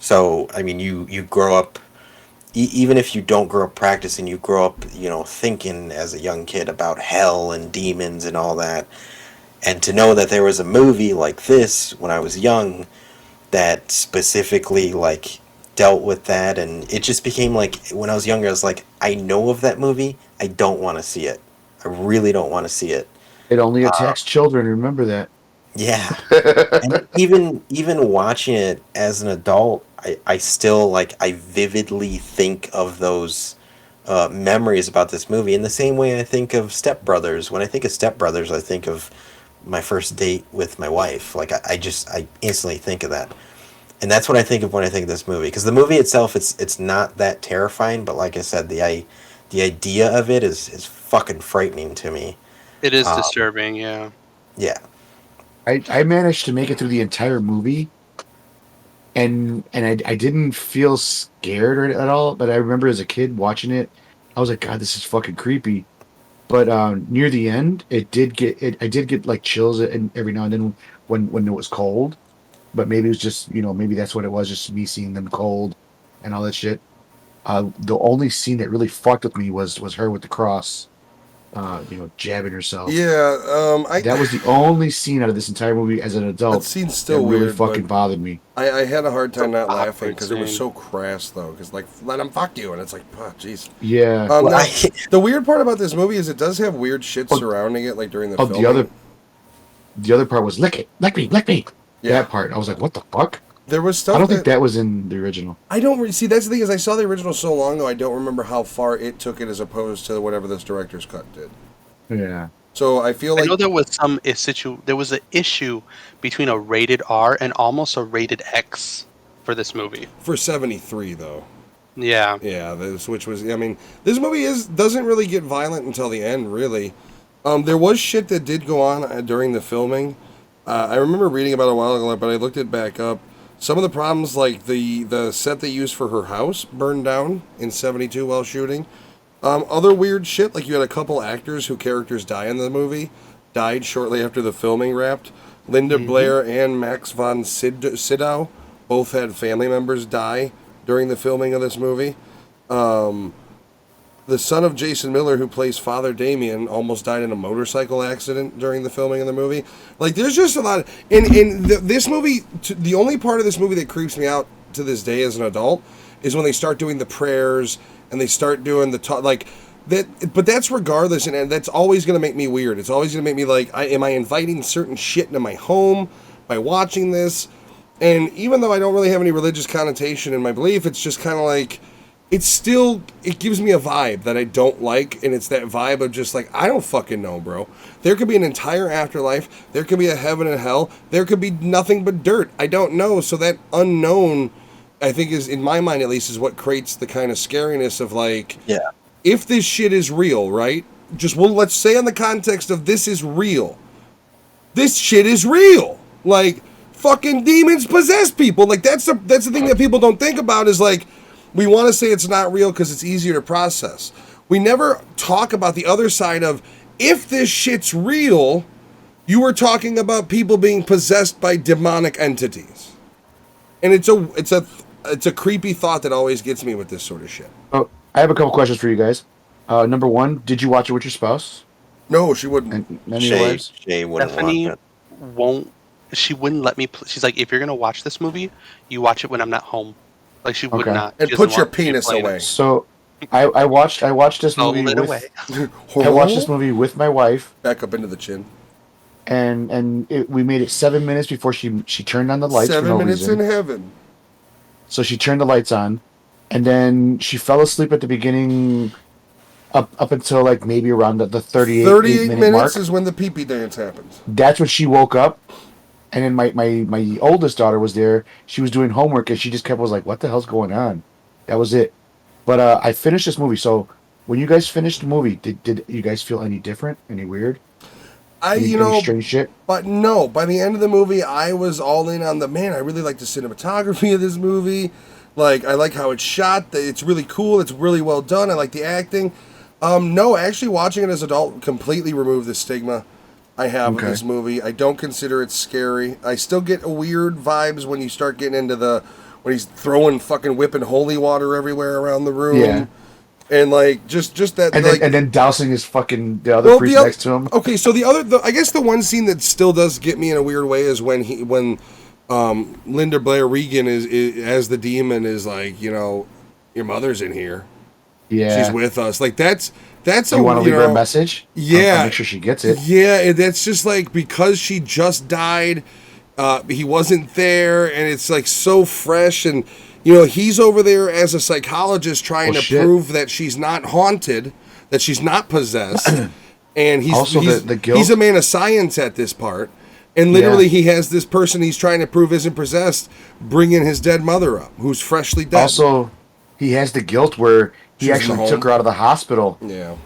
So I mean, you grow up, even if you don't grow up practicing, you grow up, thinking as a young kid about hell and demons and all that. And to know that there was a movie like this when I was young that specifically like dealt with that, and it just became like, when I was younger, I was like, I know of that movie, I don't want to see it. I really don't want to see it. It only Uh, attacks children. Remember that. yeah. And even watching it as an adult, I still like, I vividly think of those memories about this movie in the same way I think of Step Brothers. When I think of Step Brothers, I think of my first date with my wife. Like I instantly think of that. And that's what I think of when I think of this movie. Because the movie itself, it's not that terrifying, but like I said, the idea of it is fucking frightening to me. It is Um, disturbing, yeah. yeah. I managed to make it through the entire movie, and I didn't feel scared at all. But I remember as a kid watching it, I was like, God, this is fucking creepy. But near the end, it did get it. I did get like chills and every now and then when it was cold. But maybe it was just maybe that's what it was, just me seeing them cold and all that shit. The only scene that really fucked with me was her with the cross, jabbing herself. Yeah, That was the only scene out of this entire movie as an that adult scene's that still really weird, but fucking bothered me. I had a hard time not laughing Awkward because it was scene. so crass though. Because like, let him fuck you, and it's like, oh, jeez. Yeah. Well, Now, the weird part about this movie is it does have weird shit Oh, surrounding it, like during the oh, filming. the other part was lick it, lick me. Yeah, That part, I was like, what the fuck? there was I stuff don't think that that was in the original. I don't see. That's the thing is, I saw the original so long ago, I don't remember how far it took it as opposed to whatever this director's cut did. Yeah. So I feel I like know there was there was an issue between a rated R and almost a rated X for this movie. for '73 though. Yeah. Yeah, which was. I mean, this movie doesn't really get violent until the end, really. There was shit that did go on during the filming. I remember reading about it a while ago, but I looked it back up. Some of the problems, like the set they used for her house, burned down in '72 while shooting. Other weird shit, like you had a couple actors who characters die in the movie, died shortly after the filming wrapped. Linda Blair and Max von Sydow both had family members die during the filming of this movie. The son of Jason Miller, who plays Father Damien, almost died in a motorcycle accident during the filming of the movie. Like, there's just a lot. This movie, the only part of this movie that creeps me out to this day as an adult is when they start doing the prayers and they start doing the talk, like that. But that's regardless, and that's always going to make me weird. It's always going to make me like, am I inviting certain shit into my home by watching this? And even though I don't really have any religious connotation in my belief, it's just kind of like, it gives me a vibe that I don't like, and it's that vibe of just like, I don't fucking know, bro. There could be an entire afterlife, there could be a heaven and hell, there could be nothing but dirt. I don't know. So that unknown, I think, is, in my mind at least, is what creates the kind of scariness of like, yeah. if this shit is real, right? Let's say in the context of this is real. This shit is real. Like, fucking demons possess people. Like, that's the thing that people don't think about, is like, we want to say it's not real because it's easier to process. We never talk about the other side of, if this shit's real, you were talking about people being possessed by demonic entities. And it's a creepy thought that always gets me with this sort of shit. Oh, I have a couple questions for you guys. Number one, did you watch it with your spouse No, she wouldn't. and none of your wives? Shay wouldn't watch Stephanie it. won't. She wouldn't let me. She's like, if you're gonna watch this movie, you watch it when I'm not home. Like, she would Okay. not. And She put doesn't your want me penis playing it. away. So, I watched this I'll movie let with away. I watched this movie with my wife, Back up into the chin. and we made it 7 minutes before she turned on the lights for 7 no minutes reason. in heaven. So she turned the lights on, and then she fell asleep at the beginning, up until like maybe around the 38 38 minute minutes mark. is when the pee-pee dance happens. That's when she woke up, And then my oldest daughter was there. She was doing homework, and she just was like, "What the hell's going on?" That was it. But I finished this movie. So when you guys finished the movie, did you guys feel any different? Any weird? Any strange shit? But no, by the end of the movie, I was all in on the man. I really like the cinematography of this movie. Like, I like how it's shot. It's really cool. It's really well done. I like the acting. No, actually, watching it as an adult completely removed the stigma I have with this movie. I don't consider it scary. I still get weird vibes when you start getting into when he's throwing fucking whipping holy water everywhere around the room. Yeah. And like just that, and then dousing his fucking the other priest next to him. Okay, so I guess the one scene that still does get me in a weird way is when Linda Blair Regan is as the demon is like, your mother's in here. Yeah, she's with us. Like that's you want to leave her a message? Yeah, I'll make sure she gets it. Yeah, that's just like because she just died. He wasn't there, and it's like so fresh and. He's over there as a psychologist trying to prove that she's not haunted, that she's not possessed, and he's also the guilt. He's a man of science at this part, and literally he has this person he's trying to prove isn't possessed, bringing his dead mother up, who's freshly dead. Also, he has the guilt where he actually took her out of the hospital,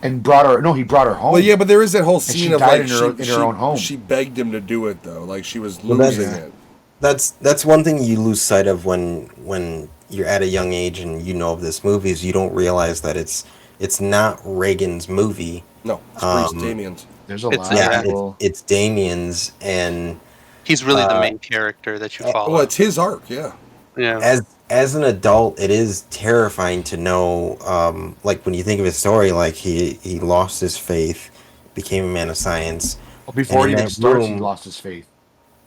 and brought her. No, he brought her home. Well, yeah, but there is that whole scene of like in her own home. She begged him to do it though, like she was losing it. That's one thing you lose sight of when you're at a young age and you know of this movie is you don't realize that it's not Reagan's movie. No, it's Damien's. There's a lot of people. It's Damien's, and he's really the main character that you follow. Well, it's his arc, yeah. Yeah. As an adult, it is terrifying to know, like when you think of his story, like he lost his faith, became a man of science. Well, before he even starts, he lost his faith.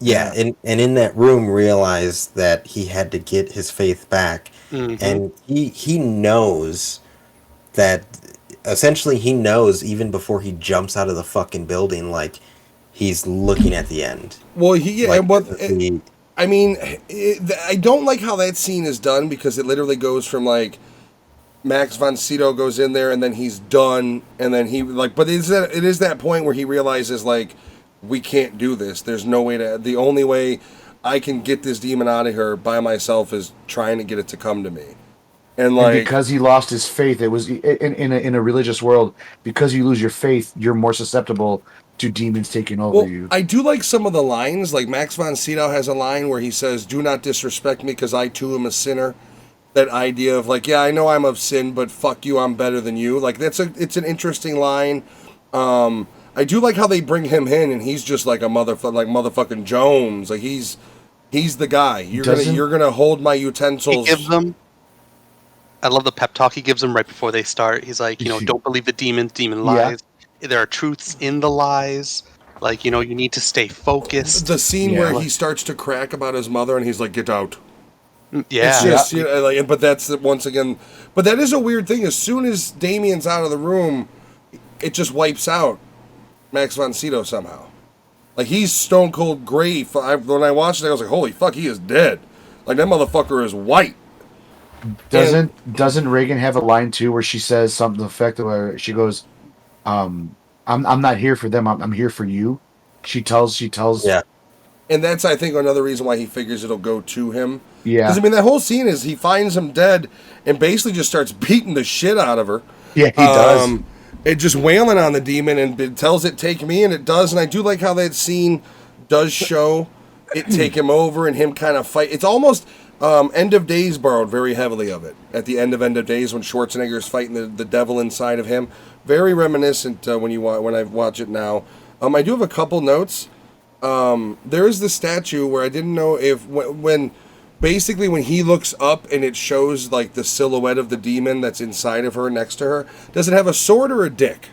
Yeah, and in that room realized that he had to get his faith back. Mm-hmm. And he knows that essentially he knows even before he jumps out of the fucking building, like he's looking at the end. Well, I don't like how that scene is done because it literally goes from like Max von Sydow goes in there and then he's done and then but it is that point where he realizes like we can't do this. There's no way the only way I can get this demon out of her by myself is trying to get it to come to me. And because he lost his faith, it was in a religious world, because you lose your faith, you're more susceptible to demons taking over you. I do like some of the lines, like Max von Sydow has a line where he says, "Do not disrespect me because I too am a sinner." That idea of like, yeah, I know I'm of sin, but fuck you, I'm better than you. Like it's an interesting line. I do like how they bring him in, and he's just like motherfucking Jones. Like he's the guy. You're gonna hold my utensils. He gives them. I love the pep talk he gives them right before they start. He's like, don't believe the demons. Demon lies. Yeah. There are truths in the lies. Like, you need to stay focused. The scene where he starts to crack about his mother, and he's like, "Get out." Yeah. It's just, but that's once again. But that is a weird thing. As soon as Damien's out of the room, it just wipes out Max von Sydow somehow. Like he's stone cold gray. When I watched it, I was like, "Holy fuck, he is dead!" Like that motherfucker is white. Doesn't Reagan have a line too where she says something to the effect of where she goes, "I'm not here for them. I'm here for you." She tells. Yeah. And that's, I think, another reason why he figures it'll go to him. Yeah. Because, that whole scene is he finds him dead and basically just starts beating the shit out of her. Yeah, he does. It just wailing on the demon and it tells it, "Take me," and it does. And I do like how that scene does show it take him over and him kind of fight. It's almost End of Days borrowed very heavily of it. At the end of Days when Schwarzenegger's fighting the devil inside of him. Very reminiscent when I watch it now. I do have a couple notes. There is the statue where I didn't know if when he looks up and it shows like the silhouette of the demon that's inside of her next to her, does it have a sword or a dick?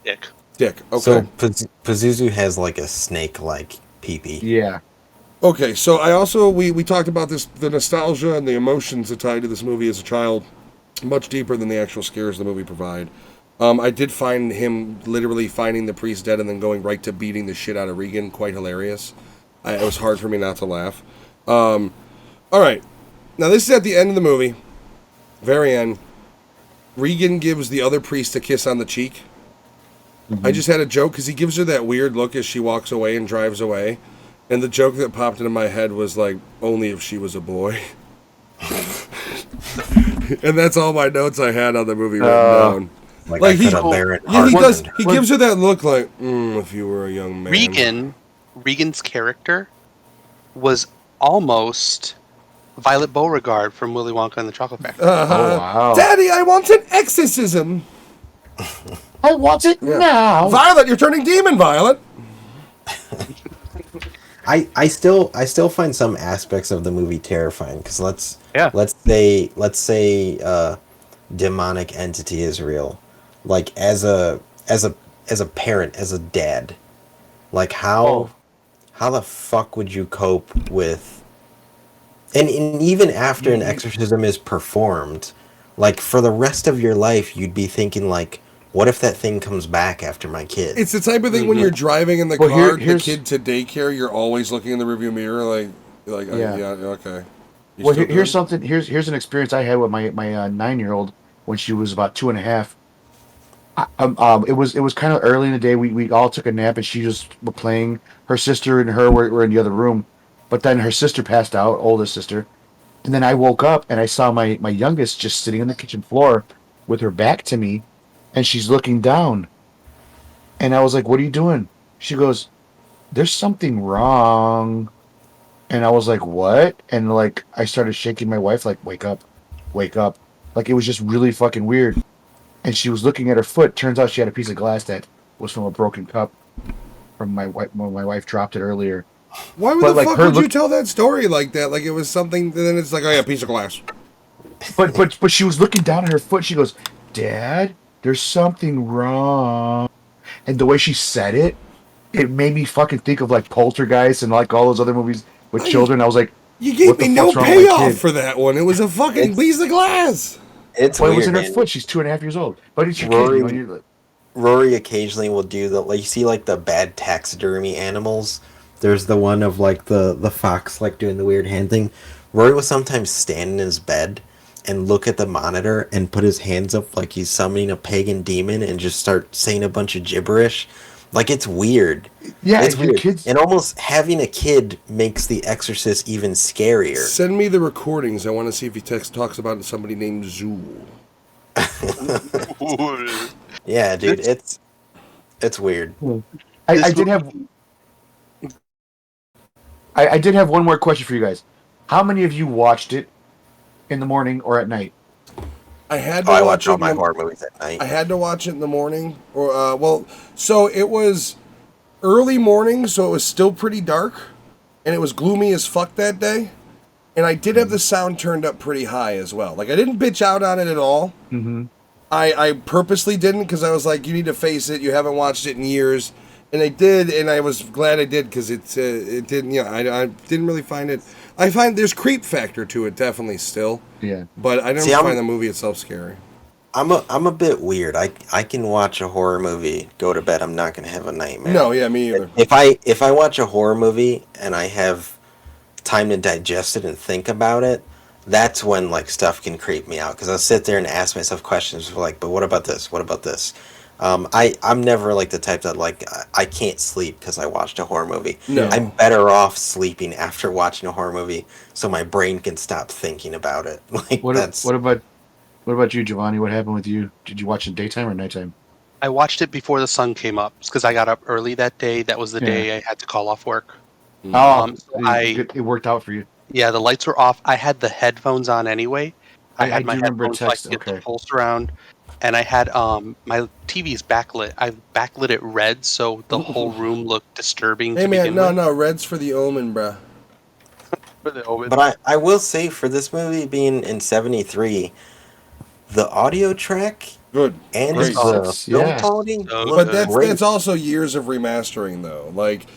Dick. Okay. So Pazuzu has like a snake-like peepee. Yeah. Okay, so I also we talked about this, the nostalgia and the emotions that tied to this movie as a child, much deeper than the actual scares the movie provide. I did find him literally finding the priest dead and then going right to beating the shit out of Regan quite hilarious. It was hard for me not to laugh. All right. Now, this is at the end of the movie. Very end. Regan gives the other priest a kiss on the cheek. Mm-hmm. I just had a joke because he gives her that weird look as she walks away and drives away. And the joke that popped into my head was like, only if she was a boy. And that's all my notes I had on the movie written down. Like I could have Baron Yeah, he Harkonnen. does. He gives her that look like, if you were a young man. Regan's character was almost Violet Beauregard from Willy Wonka and the Chocolate Factory. Oh wow! Daddy, I want an exorcism. I want it now. Violet, you're turning demon, Violet. I still find some aspects of the movie terrifying because let's say demonic entity is real. Like as a parent, as a dad, like how the fuck would you cope with? And even after an exorcism is performed, like for the rest of your life, you'd be thinking like, what if that thing comes back after my kid? It's the type of thing when you're driving in the car, the kid to daycare, you're always looking in the rearview mirror, like okay. Well, here's something. Here's an experience I had with my 9-year-old when she was about 2.5. It was kind of early in the day. We all took a nap and she just were playing. Her sister and her were in the other room, but then her sister passed out, oldest sister, and then I woke up and I saw my youngest just sitting on the kitchen floor with her back to me, and she's looking down, and I was like, "What are you doing?" She goes, "There's something wrong," and I was like, "What?" And like I started shaking my wife, like, "Wake up, wake up!" Like it was just really fucking weird. And she was looking at her foot. Turns out she had a piece of glass that was from a broken cup from my wife when my wife dropped it earlier. Why the fuck would you tell that story like that? Like it was something, and then it's like, oh yeah, a piece of glass. But she was looking down at her foot. She goes, "Dad, there's something wrong." And the way she said it, it made me fucking think of like Poltergeist and like all those other movies with children. I was like, you gave me no payoff for that one. It was a fucking piece of glass. It's well, weird, it was in her man. foot. She's 2.5 years old. But it's your Rory, kid. You know, Rory occasionally will do the, like, you see like the bad taxidermy animals. There's the one of like the fox like doing the weird hand thing. Rory will sometimes stand in his bed and look at the monitor and put his hands up like he's summoning a pagan demon and just start saying a bunch of gibberish. Like it's weird. Yeah, it's weird. Kids... And almost having a kid makes The Exorcist even scarier. Send me the recordings. I want to see if he talks about somebody named Zool. Yeah, dude, it's weird. I did have one more question for you guys. How many of you watched it in the morning or at night? I had to watch all my horror movies at night. I had to watch it in the morning, or so it was early morning, so it was still pretty dark, and it was gloomy as fuck that day. And I did have the sound turned up pretty high as well. Like I didn't bitch out on it at all. Mm-hmm. I purposely didn't because I was like, you need to face it. You haven't watched it in years, and I did, and I was glad I did because it didn't. You know, I didn't really find it. I find there's creep factor to it definitely still. Yeah. But I don't find the movie itself scary. I'm a bit weird. I can watch a horror movie, go to bed. I'm not gonna have a nightmare. No, yeah, me either. If I watch a horror movie and I have time to digest it and think about it, that's when like stuff can creep me out because I'll sit there and ask myself questions like, but what about this? What about this? I'm never like the type that like I can't sleep because I watched a horror movie. No. I'm better off sleeping after watching a horror movie so my brain can stop thinking about it. Like what about you, Giovanni? What happened with you? Did you watch it daytime or nighttime? I watched it before the sun came up because I got up early that day. That was the day I had to call off work. Oh, it worked out for you. Yeah, the lights were off. I had the headphones on anyway. I had my headphones so I could get the pulse around. And I had my TV's backlit. I backlit it red, so the whole room looked disturbing. Hey man, no, red's for the Omen, bruh. For the Omen. But I will say for this movie being in '73, the audio track good and great. the film quality. But that's also years of remastering though. Like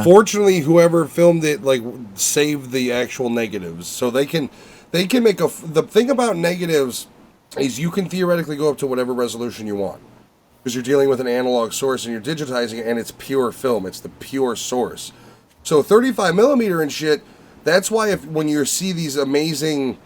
fortunately, whoever filmed it like saved the actual negatives, so they can make the thing about negatives. Is you can theoretically go up to whatever resolution you want because you're dealing with an analog source and you're digitizing it and it's pure film. It's the pure source. So 35 millimeter and shit, that's why when you see these amazing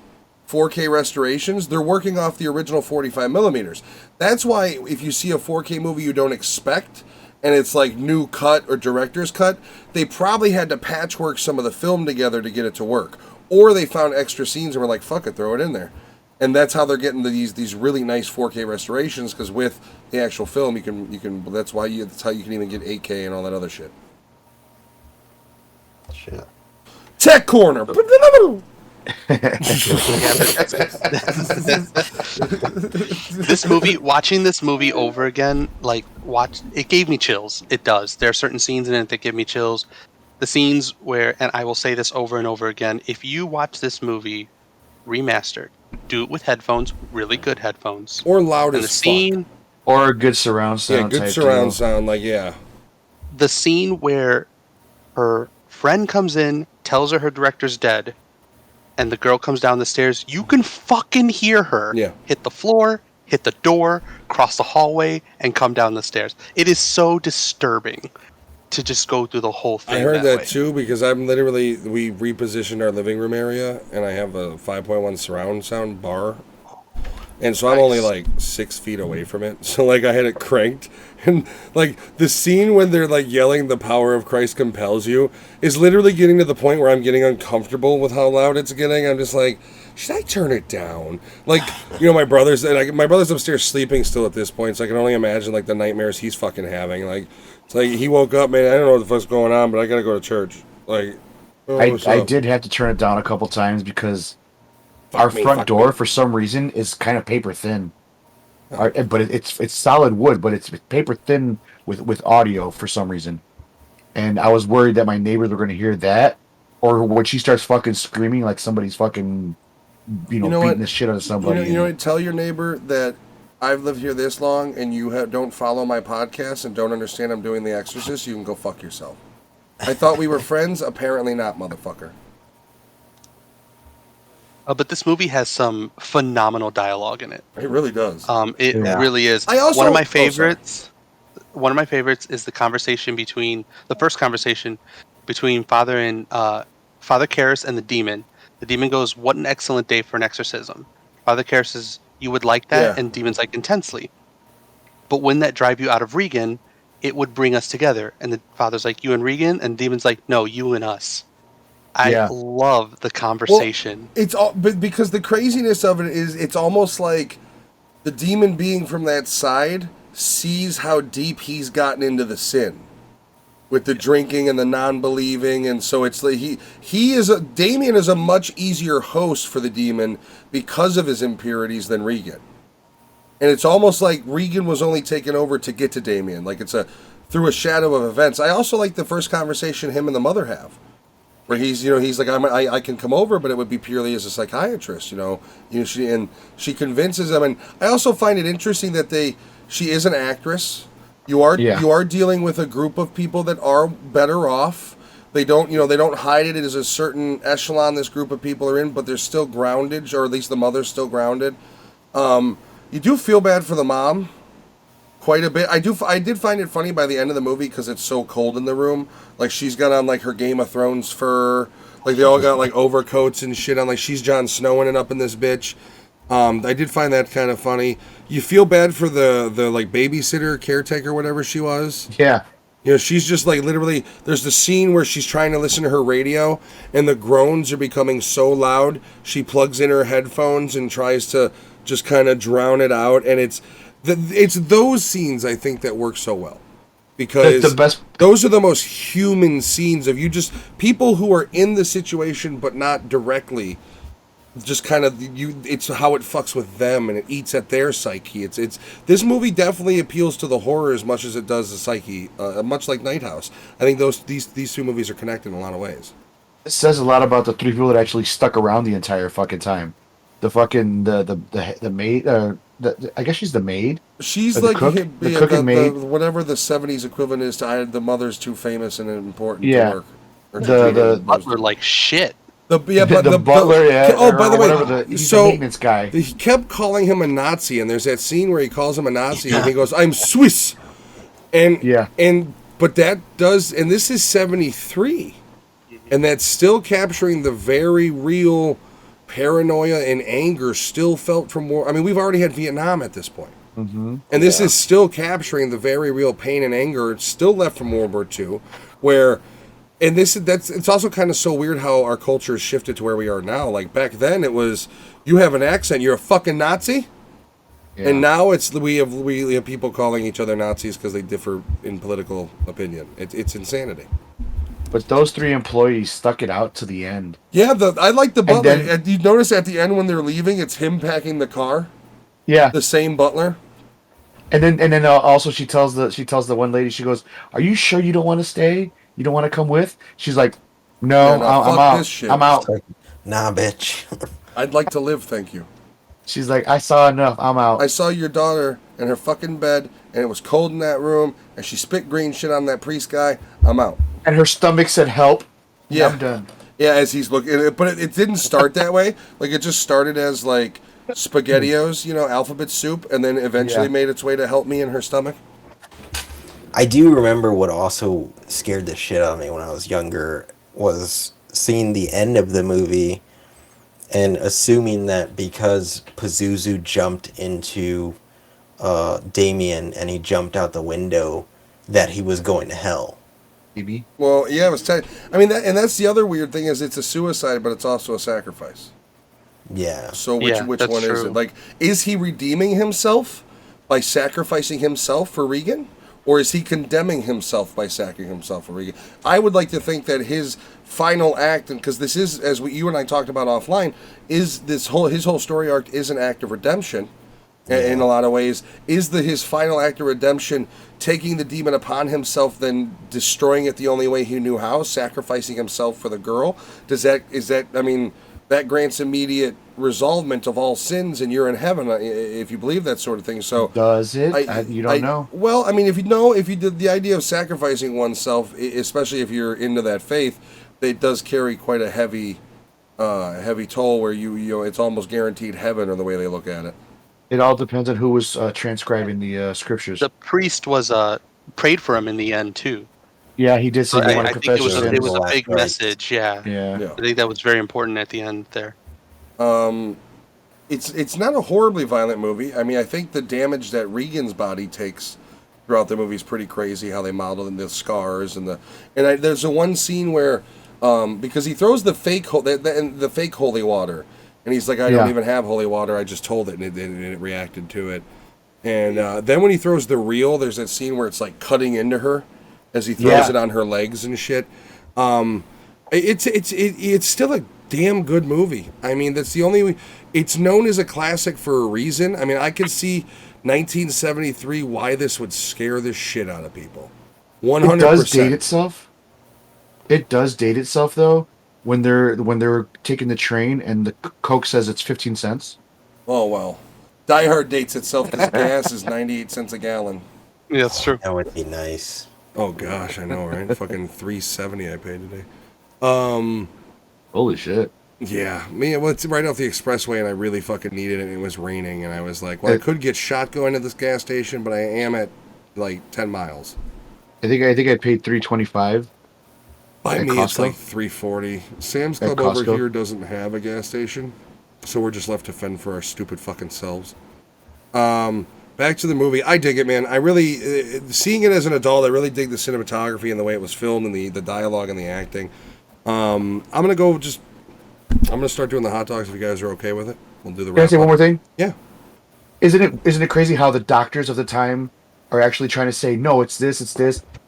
4K restorations, they're working off the original 45 millimeters. That's why if you see a 4K movie you don't expect and it's like new cut or director's cut, they probably had to patchwork some of the film together to get it to work. Or they found extra scenes and were like, fuck it, throw it in there. And that's how they're getting these really nice 4K restorations, because with the actual film, you can that's how you can even get 8K and all that other shit. Shit. Tech Corner! This movie, watching this movie over again, it gave me chills. It does. There are certain scenes in it that give me chills. The scenes where, and I will say this over and over again, if you watch this movie remastered, do it with headphones, really good headphones, or loud and as the scene, fuck. Or a good surround sound. Yeah, good surround sound, the scene where her friend comes in, tells her director's dead, and the girl comes down the stairs, you can fucking hear her hit the floor, hit the door, cross the hallway, and come down the stairs. It is so disturbing to just go through the whole thing. I heard that way. too, because we repositioned our living room area, and I have a 5.1 surround sound bar. And so I'm only like 6 feet away from it. So like I had it cranked. And like the scene when they're like yelling "The power of Christ compels you" is literally getting to the point where I'm getting uncomfortable with how loud it's getting. I'm just like, should I turn it down? Like, my brother's upstairs sleeping still at this point, so I can only imagine like the nightmares he's fucking having. Like, it's like he woke up, man, I don't know what the fuck's going on, but I gotta go to church. Like, I did have to turn it down a couple times because our front door, for some reason, is kind of paper thin. But it's solid wood, but it's paper thin with audio for some reason. And I was worried that my neighbors were going to hear that, or when she starts fucking screaming like somebody's fucking, beating the shit out of somebody. Tell your neighbor that I've lived here this long, and you don't follow my podcast and don't understand I'm doing The Exorcist. You can go fuck yourself. I thought we were friends. Apparently not, motherfucker. But this movie has some phenomenal dialogue in it. It really does. It really is. One of my favorites. One of my favorites is the first conversation between Father Karras and the demon. The demon goes, "What an excellent day for an exorcism." Father Karras says, "You would like that?" Yeah. And demon's like, "Intensely." But wouldn't that drive you out of Regan? It would bring us together. And the father's like, "You and Regan?" And demon's like, "No, you and us." I love the conversation. Well, it's all, but because the craziness of it is, it's almost like the demon being from that side sees how deep he's gotten into the sin with the drinking and the non-believing, and so it's like Damien is a much easier host for the demon because of his impurities than Regan. And it's almost like Regan was only taken over to get to Damien, like it's through a shadow of events. I also like the first conversation him and the mother have, where he's like, I can come over, but it would be purely as a psychiatrist, she convinces him. And I also find it interesting that she is an actress. You are dealing with a group of people that are better off. They don't hide it as a certain echelon this group of people are in, but they're still grounded, or at least the mother's still grounded. You do feel bad for the mom quite a bit. I did find it funny by the end of the movie because it's so cold in the room. Like, she's got on like her Game of Thrones fur. Like, they all got like overcoats and shit on. Like, she's Jon Snowing it up in this bitch. I did find that kind of funny. You feel bad for the like babysitter, caretaker, whatever she was. Yeah. She's just like literally, there's the scene where she's trying to listen to her radio and the groans are becoming so loud, she plugs in her headphones and tries to just kind of drown it out. And it's those scenes, I think, that work so well. Because those are the most human scenes of people who are in the situation but not directly. Just kind of it's how it fucks with them and it eats at their psyche. It's this movie definitely appeals to the horror as much as it does the psyche, much like Night House. I think these two movies are connected in a lot of ways. It says a lot about the three people that actually stuck around the entire fucking time. The fucking the maid. I guess she's the maid. She's like the cooking maid. Whatever the 70s equivalent is to the mother's too famous and important to work. The butler like shit. The butler, by the way, he's the maintenance guy. He kept calling him a Nazi, and there's that scene where he calls him a Nazi, and he goes, "I'm Swiss," but that does, and this is 73, and that's still capturing the very real paranoia and anger still felt from war. I mean, we've already had Vietnam at this point. And this is still capturing the very real pain and anger still left from World War II, where, and it's also kind of so weird how our culture has shifted to where we are now. Like back then, it was you have an accent, you're a fucking Nazi, and now we have people calling each other Nazis because they differ in political opinion. It's insanity. But those 3 employees stuck it out to the end. Yeah, I like the butler. then- You notice at the end when they're leaving, it's him packing the car. Yeah. The same butler. And then also she tells the one lady, she goes, "Are you sure you don't want to stay? You don't want to come with?" She's like, "No, Yeah, no, I'm fuck out. this shit." I'm out." Nah, bitch. I'd like to live, thank you. She's like, "I saw enough. I'm out." I saw your daughter in her fucking bed, and it was cold in that room, and she spit green shit on that priest guy. I'm out. And her stomach said, "Help." Yeah. I'm done. Yeah, as he's looking, but it didn't start that way. Like it just started as like SpaghettiOs, alphabet soup, and then eventually made its way to help me in her stomach. I do remember what also scared the shit out of me when I was younger was seeing the end of the movie and assuming that because Pazuzu jumped into Damien and he jumped out the window that he was going to hell. Maybe. Well, yeah, it was. I mean, that's the other weird thing is it's a suicide, but it's also a sacrifice. Yeah. So which that's one is true. it? Like, is he redeeming himself by sacrificing himself for Regan, or is he condemning himself by sacrificing himself for Regan? I would like to think that his final act, and because this is, as you and I talked about offline, is his whole story arc is an act of redemption. In a lot of ways, is his final act of redemption taking the demon upon himself, then destroying it the only way he knew how, sacrificing himself for the girl? I mean, that grants immediate resolvement of all sins, and you're in heaven if you believe that sort of thing. So Does it? You don't know. Well, I mean, if you did the idea of sacrificing oneself, especially if you're into that faith, it does carry quite a heavy toll where it's almost guaranteed heaven, or the way they look at it. It all depends on who was transcribing the scriptures. The priest was prayed for him in the end too. Yeah, he did say, So "You want I to think confess it was your it sins?" was a Last big Christ. message. Yeah. Yeah. I think that was very important at the end there. It's not a horribly violent movie. I mean, I think the damage that Regan's body takes throughout the movie is pretty crazy. How they model the scars there's a one scene where because he throws the fake the fake holy water, and he's like, "I don't even have holy water. I just told it, and it reacted to it." And then when he throws the real, there's that scene where it's like cutting into her as he throws it on her legs and shit. It's still a damn good movie. I mean, that's the only. It's known as a classic for a reason. I mean, I could see 1973 why this would scare the shit out of people. 100%. It does date itself. It does date itself though. When they're taking the train and the Coke says it's 15 cents. Oh well, Die Hard dates itself because gas is 98 cents a gallon. Yeah, that's true. That would be nice. Oh gosh, I know, right? Fucking $3.70 I paid today. Holy shit. Yeah, it's right off the expressway, and I really fucking needed it. And it was raining, and I was like, "Well, I could get shot going to this gas station, but I am at like 10 miles." I think I paid $3.25. By At me, it's Costco? like $3.40. Sam's At Club over Costco? here doesn't have a gas station, so we're just left to fend for our stupid fucking selves. Back to the movie. I dig it, man. I really, seeing it as an adult, I really dig the cinematography and the way it was filmed and the dialogue and the acting. I'm gonna start doing the hot dogs if you guys are okay with it. We'll do the Can I wrap say one up. more thing? Yeah. Isn't it crazy how the doctors of the time are actually trying to say, no, it's this,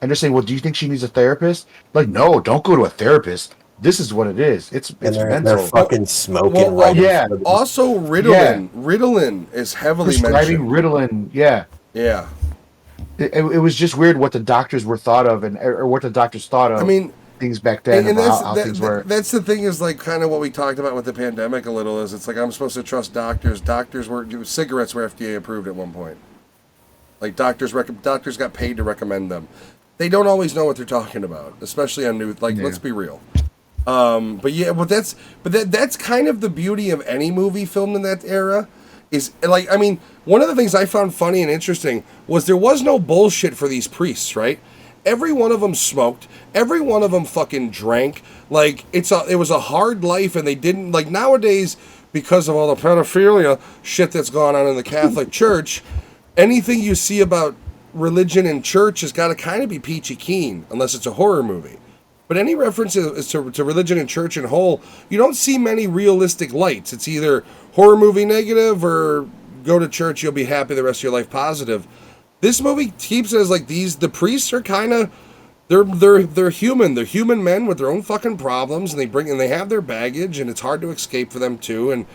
and they're saying, well, do you think she needs a therapist? Like, no, don't go to a therapist. This is what it is. It's And they're mental. fucking smoking. Well, right yeah. in front of them. Also, Ritalin. Ritalin is heavily Prescribing mentioned. Ritalin, yeah. Yeah. It was just weird what the doctors were thought of, or what the doctors thought of. I mean, things back then, and about how things were. that's the thing is like kind of what we talked about with the pandemic a little is it's like I'm supposed to trust doctors. Cigarettes were FDA approved at one point. Like doctors got paid to recommend them. They don't always know what they're talking about, especially on new. Like, let's be real. That's kind of the beauty of any movie filmed in that era. Is like, I mean, one of the things I found funny and interesting was there was no bullshit for these priests, right? Every one of them smoked. Every one of them fucking drank. Like, it was a hard life, and they didn't, like, nowadays, because of all the pedophilia shit that's gone on in the Catholic Church, anything you see about religion and church has got to kind of be peachy keen, unless it's a horror movie. But any reference to religion and church in whole, you don't see many realistic lights. It's either horror movie negative or go to church, you'll be happy the rest of your life positive. This movie keeps it as like the priests are kind of they're human. They're human men with their own fucking problems, and they have their baggage, and it's hard to escape for them too. And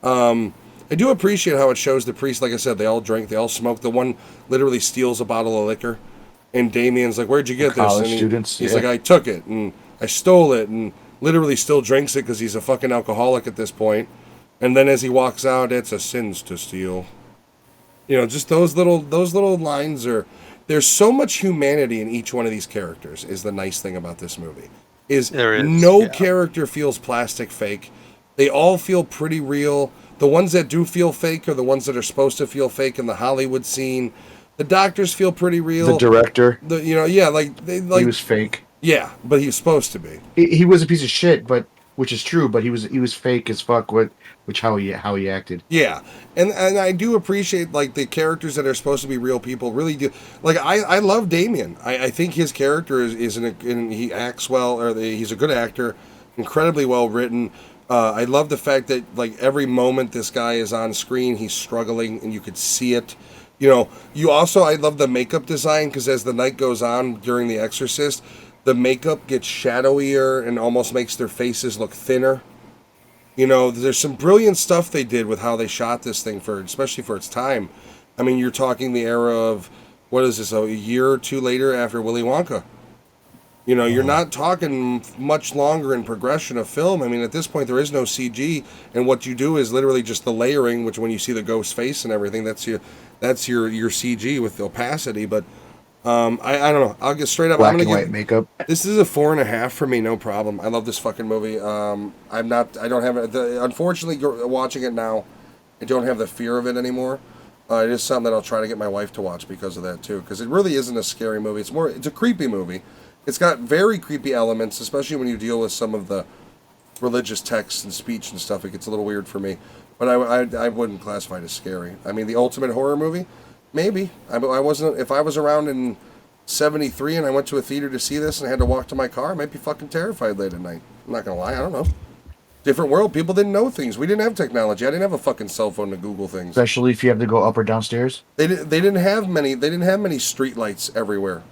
I do appreciate how it shows the priests. Like I said, they all drink, they all smoke. The one literally steals a bottle of liquor, and Damien's like, "Where'd you get this?" And he's like, "I took it and I stole it," and literally still drinks it because he's a fucking alcoholic at this point. And then as he walks out, it's a sins to steal. You know, just those little lines are. There's so much humanity in each one of these characters. Is the nice thing about this movie. There is No character feels plastic fake. They all feel pretty real. The ones that do feel fake are the ones that are supposed to feel fake in the Hollywood scene. The doctors feel pretty real. The director, He was fake. Yeah, but he was supposed to be. He was a piece of shit, but which is true. But he was fake as fuck. How he acted. Yeah, and I do appreciate like the characters that are supposed to be real people. Really do. Like I love Damien. I think his character he acts well, he's a good actor, incredibly well written. I love the fact that like every moment this guy is on screen, he's struggling, and you could see it. You know, I love the makeup design because as the night goes on during The Exorcist, the makeup gets shadowier and almost makes their faces look thinner. You know, there's some brilliant stuff they did with how they shot this thing especially for its time. I mean, you're talking the era of, what is this, a year or two later after Willy Wonka. You know, you're not talking much longer in progression of film. I mean, at this point, there is no CG, and what you do is literally just the layering, which when you see the ghost face and everything, that's your CG with opacity. But I don't know. I'll get straight up. Black and white makeup. This is a 4.5 for me, no problem. I love this fucking movie. I don't have it. Unfortunately, watching it now, I don't have the fear of it anymore. It is something that I'll try to get my wife to watch because of that too. Because it really isn't a scary movie. It's a creepy movie. It's got very creepy elements, especially when you deal with some of the religious texts and speech and stuff. It gets a little weird for me. But I wouldn't classify it as scary. I mean, the ultimate horror movie. Maybe. I wasn't. If I was around in '73 and I went to a theater to see this and I had to walk to my car, I might be fucking terrified late at night. I'm not gonna lie. I don't know. Different world. People didn't know things. We didn't have technology. I didn't have a fucking cell phone to Google things. Especially if you have to go up or downstairs. They didn't have many street lights everywhere.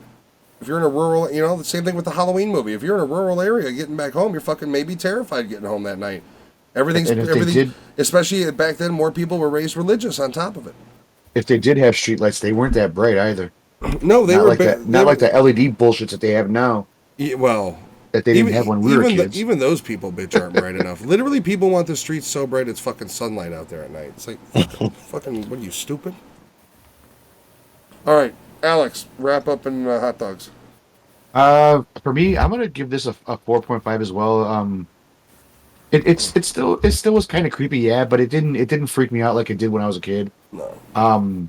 If you're in a rural, the same thing with the Halloween movie. If you're in a rural area getting back home, you're fucking maybe terrified getting home that night. Everything. Especially back then, more people were raised religious on top of it. If they did have streetlights, they weren't that bright either. No, they not were like that. Not like the LED bullshits that they have now. Yeah, well, that they didn't have when we were kids. Even those people, bitch, aren't bright enough. Literally, people want the streets so bright it's fucking sunlight out there at night. It's like fucking. What are you, stupid? All right, Alex, wrap up in hot dogs. For me, I'm gonna give this a 4.5 as well. It still was kind of creepy, yeah, but it didn't freak me out like it did when I was a kid. No.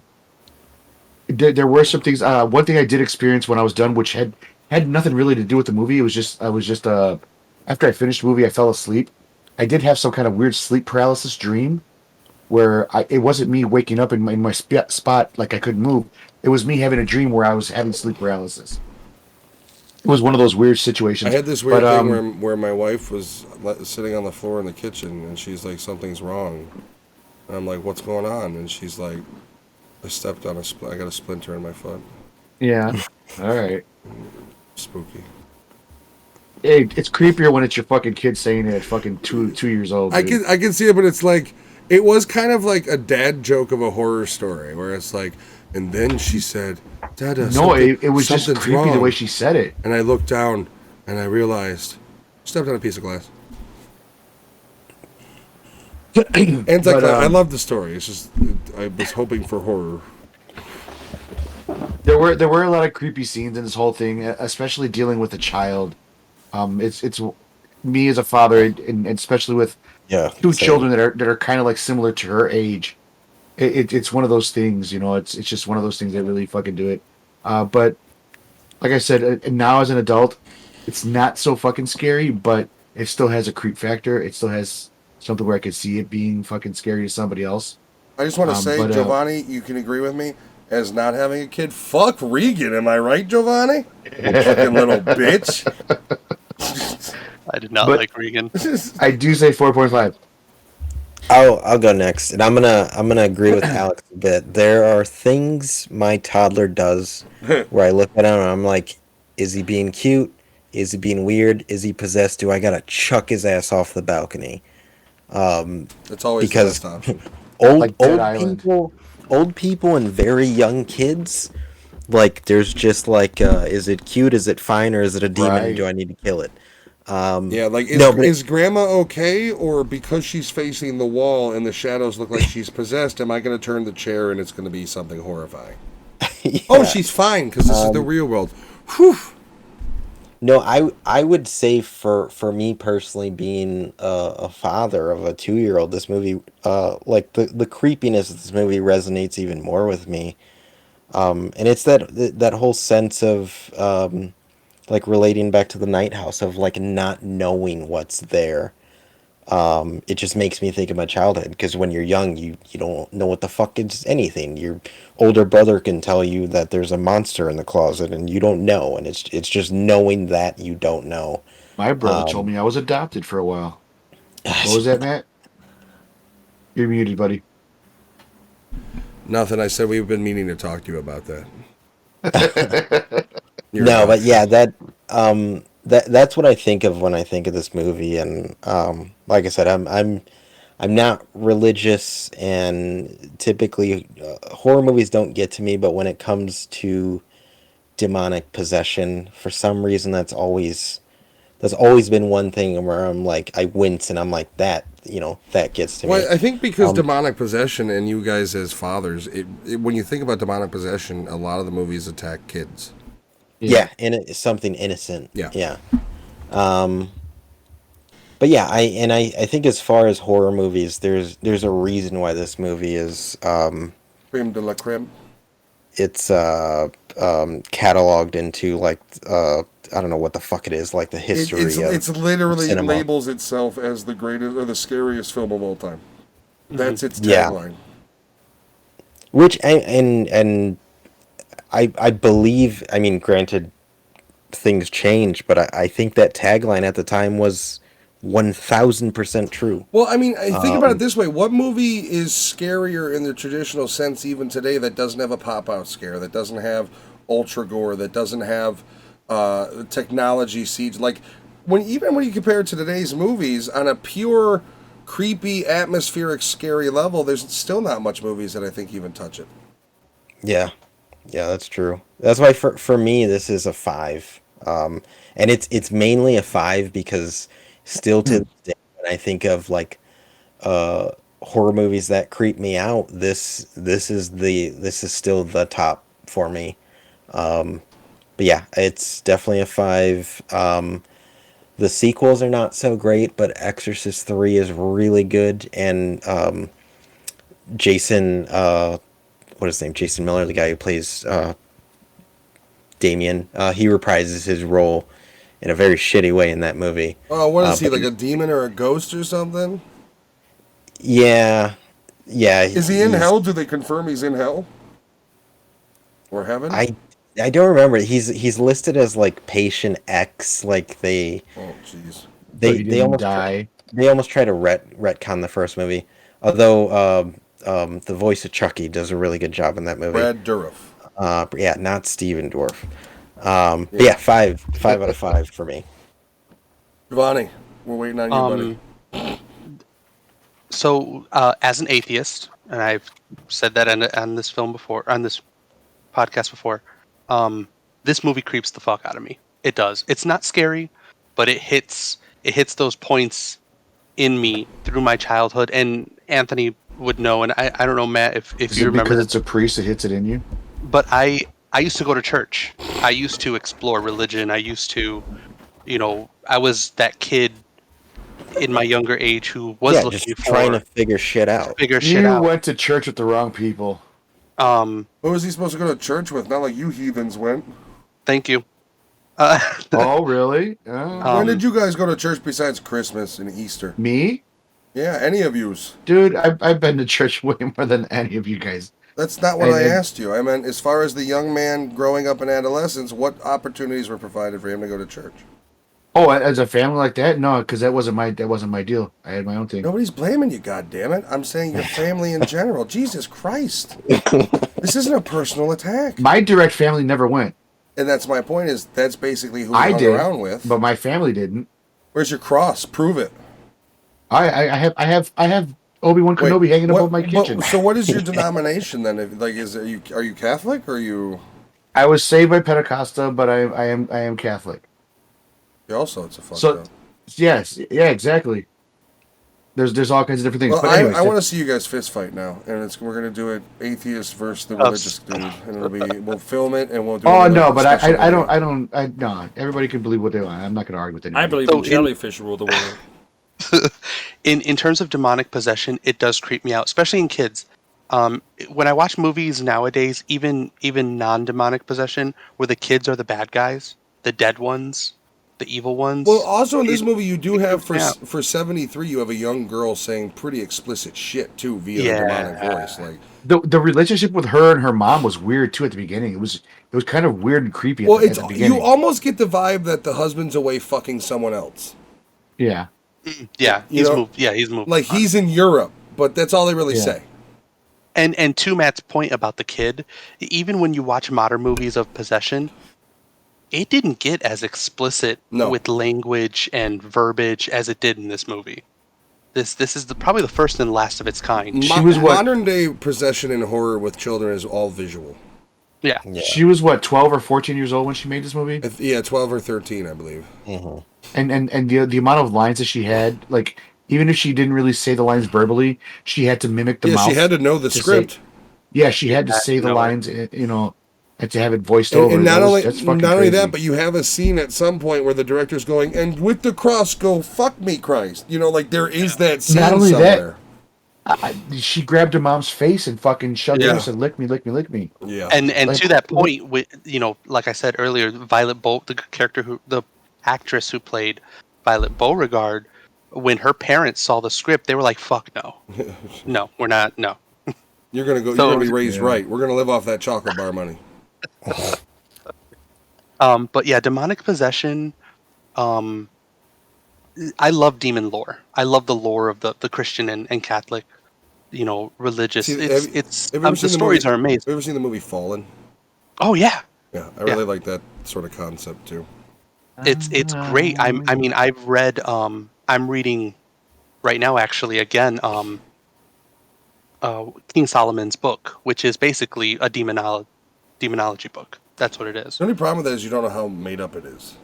There were some things. One thing I did experience when I was done, which had nothing really to do with the movie. I was just after I finished the movie, I fell asleep. I did have some kind of weird sleep paralysis dream, where it wasn't me waking up in my spot like I couldn't move. It was me having a dream where I was having sleep paralysis. It was one of those weird situations. I had this weird thing where my wife was sitting on the floor in the kitchen, and she's like, "Something's wrong." And I'm like, "What's going on?" And she's like, "I stepped on I got a splinter in my foot." Yeah. All right. Spooky. Hey, it's creepier when it's your fucking kid saying it at fucking 2 years old. Dude. I can see it, but it's like it was kind of like a dad joke of a horror story, where it's like, and then she said, "Dada." No, it was just creepy wrong. The way she said it. And I looked down, and I realized, stepped on a piece of glass. I love the story. It's just I was hoping for horror. There were a lot of creepy scenes in this whole thing, especially dealing with a child. It's me as a father, and especially with two children that are kind of like similar to her age. It's one of those things, It's just one of those things that really fucking do it. But like I said, now as an adult, it's not so fucking scary, but it still has a creep factor. It still has something where I could see it being fucking scary to somebody else. I just want to say, Giovanni, you can agree with me. as not having a kid. Fuck Regan, am I right, Giovanni? Fucking little bitch. I did not But- like Regan. I do say 4.5. I'll go next, and I'm gonna agree with Alex a bit. There are things my toddler does where I look at him and I'm like, is he being cute? Is he being weird? Is he possessed? Do I gotta chuck his ass off the balcony? That's always Because the best option. Like Dead Island. old people and very young kids, like there's just like, is it cute? Is it fine? Or is it a demon? Right. Do I need to kill it? Yeah, like, but is Grandma okay, or because she's facing the wall and the shadows look like she's possessed, am I going to turn the chair and it's going to be something horrifying? yeah. Oh, she's fine, because this is the real world. Whew. No, I would say for me personally, being a father of a 2-year-old, this movie, like the creepiness of this movie resonates even more with me. And it's that whole sense of like relating back to the night house, of like not knowing what's there. It just makes me think of my childhood, because when you're young, you don't know what the fuck is anything. Your older brother can tell you that there's a monster in the closet, and you don't know, and it's just knowing that you don't know. My brother told me I was adopted for a while. What was that, Matt? You're muted, buddy. Nothing, I said we've been meaning to talk to you about that. You're No, but adopted. yeah, that's what I think of when I think of this movie, and like I said, I'm not religious, and typically horror movies don't get to me, but when it comes to demonic possession, for some reason that's always been one thing where I'm like, I wince, and I'm like, that, that gets to me. Well, I think because demonic possession, and you guys as fathers, when you think about demonic possession, a lot of the movies attack kids. Yeah, and it's something innocent. Yeah. Yeah. But yeah, I think as far as horror movies, there's a reason why this movie is Creme de la creme. it's cataloged into like I don't know what the fuck it is, like the history It's literally cinema. labels itself as the greatest or the scariest film of all time. That's its Yeah. tagline. Which and I believe, I mean, granted, things change, but I think that tagline at the time was 1000% true. Well, I mean, I think about it this way. What movie is scarier in the traditional sense even today that doesn't have a pop-out scare, that doesn't have ultra gore, that doesn't have technology siege? Like, even when you compare it to today's movies, on a pure, creepy, atmospheric, scary level, there's still not much movies that I think even touch it. Yeah. Yeah, that's true. That's why for me this is a 5. And it's mainly a 5 because still to this day, when I think of like horror movies that creep me out, this is still the top for me. But yeah, it's definitely a 5. The sequels are not so great, but Exorcist 3 is really good, and Jason what is his name? Jason Miller, the guy who plays Damien, he reprises his role in a very shitty way in that movie. Oh, what is he, but like a demon or a ghost or something? Yeah, yeah. Is he in hell? Do they confirm he's in hell? Or heaven? I don't remember. He's listed as like Patient X. Like Oh, jeez. He didn't die. They almost try to retcon the first movie. Although the voice of Chucky does a really good job in that movie. Brad Dourif. Yeah, not Steven Dwarf. But yeah, 5 out of 5 for me. Giovanni, we're waiting on you, buddy. So, as an atheist, and I've said that on this film before, on this podcast before, this movie creeps the fuck out of me. It does. It's not scary, but it hits those points in me through my childhood. And Anthony would know, and I don't know, Matt, if Is you it remember. because it's a priest that hits it in you? But I used to go to church. I used to explore religion. I used to, I was that kid in my younger age who was looking just for trying to figure shit out. You went to church with the wrong people. Who was he supposed to go to church with? Not like you heathens went. Thank you. Oh, really? When did you guys go to church besides Christmas and Easter? Me? Yeah, any of yous. Dude, I've been to church way more than any of you guys. That's not what And- I and- asked you. I meant as far as the young man growing up in adolescence, what opportunities were provided for him to go to church? Oh, as a family like that, no, because that wasn't my deal. I had my own thing. Nobody's blaming you, goddammit. I'm saying your family in general. Jesus Christ. This isn't a personal attack. My direct family never went. And that's my point is that's basically who I you hung did, around with. but my family didn't. Where's your cross? Prove it. I have Obi-Wan Wait, Kenobi hanging what- above my kitchen. So what is your denomination then? Are you Catholic or are you? I was saved by Pentecostal, but I am Catholic. You also it's a fucked So up. yes, yeah, exactly. There's all kinds of different things. Well, But anyways, I want to see you guys fist fight now, and we're gonna do it atheist versus the religious dude, and we'll film it and we'll do. oh another no, but discussion no. Everybody can believe what they want. I'm not going to argue with anybody. I believe So in jellyfish rule the world. In terms of demonic possession, it does creep me out, especially in kids. When I watch movies nowadays, even non-demonic possession, where the kids are the bad guys, the dead ones, the evil ones. Well, also in this movie, you do have Yeah. for 73, you have a young girl saying pretty explicit shit too via the Yeah. demonic voice. Like, The relationship with her and her mom was weird too at the beginning. It was kind of weird and creepy. well, At it's the beginning. you almost get the vibe that the husband's away fucking someone else. Yeah. Yeah, You he's know, moved. Yeah, he's moved. Like he's in Europe, but that's all they really Yeah. say. And to Matt's point about the kid, even when you watch modern movies of possession, it didn't get as explicit No. with language and verbiage as it did in this movie. This is probably the first and last of its kind. She was what- Modern day possession and horror with children is all visual. Yeah. Yeah. She was what 12 or 14 years old when she made this movie, Yeah, 12 or 13, I believe. and the amount of lines that she had, like even if she didn't really say the lines verbally, she had to mimic the Yeah, mouth. she had to know the to script. say- yeah, she had to say the no. lines, and to have it voiced over. And not That's fucking only crazy. that, but you have a scene at some point where the director's going, and with the cross go, fuck me, Christ. You know, like there is that scene Not only somewhere. she grabbed her mom's face and fucking shoved it Yeah. and said, "Lick me, lick me, lick me." Yeah. And Like- to that point, with like I said earlier, Violet the actress who played Violet Beauregard, when her parents saw the script, they were like, "Fuck no, no, we're not, no." You're gonna So- be raised Yeah. right. We're gonna live off that chocolate bar money. But yeah, demonic possession. I love demon lore. I love the lore of the Christian and Catholic, religious. See, It's have you ever the seen stories movie, are amazing. Have you ever seen the movie Fallen? Oh yeah, Yeah, I really like that sort of concept too. it's great. I mean, I've read. I'm reading right now actually again. King Solomon's book, which is basically a demonology book. That's what it is. The only problem with that is you don't know how made up it is.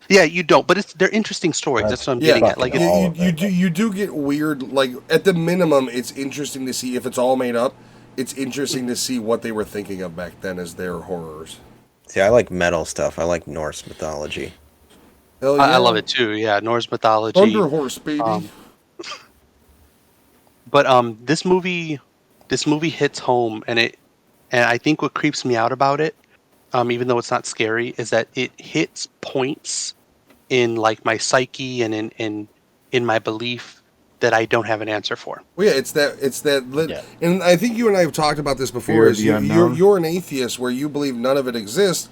Yeah, you don't, but they're interesting stories. That's what I'm Yeah, getting at. Like, all of you do get weird. Like at the minimum, it's interesting to see if it's all made up. It's interesting to see what they were thinking of back then as their horrors. See, I like metal stuff. I like Norse mythology. Hell yeah. I love it too. Yeah, Norse mythology. Thunder Horse, baby. But this movie hits home, and I think what creeps me out about it, even though it's not scary, is that it hits points in like my psyche and in my belief that I don't have an answer for. Well, yeah, it's that. Yeah. And I think you and I have talked about this before. Fear of Is the unknown. you're an atheist where you believe none of it exists,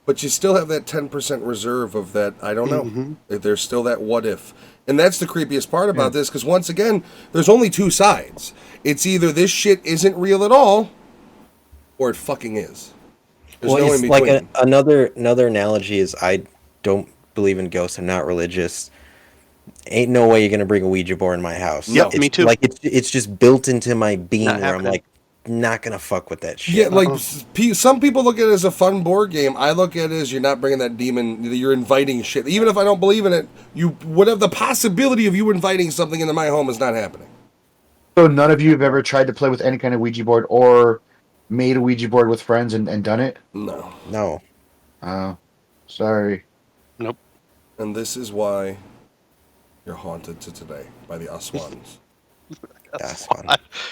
but you still have that 10% reserve of that. I don't know. There's still that what if, and that's the creepiest part about this. Because once again, there's only two sides. It's either this shit isn't real at all, or it fucking is. There's Well, no it's in like between. another analogy is I don't believe in ghosts. I'm not religious. Ain't no way you're gonna bring a Ouija board in my house. Yep, It's me too. Like it's just built into my being Not where I'm happening. like not gonna fuck with that shit. Yeah, like some people look at it as a fun board game. I look at it as you're not bringing that demon. You're inviting shit. Even if I don't believe in it, you would have the possibility of you inviting something into my home is not happening. So none of you have ever tried to play with any kind of Ouija board or made a Ouija board with friends and done it? No. No. Oh, sorry. Nope. And this is why you're haunted to today by the Aswans. That's fun.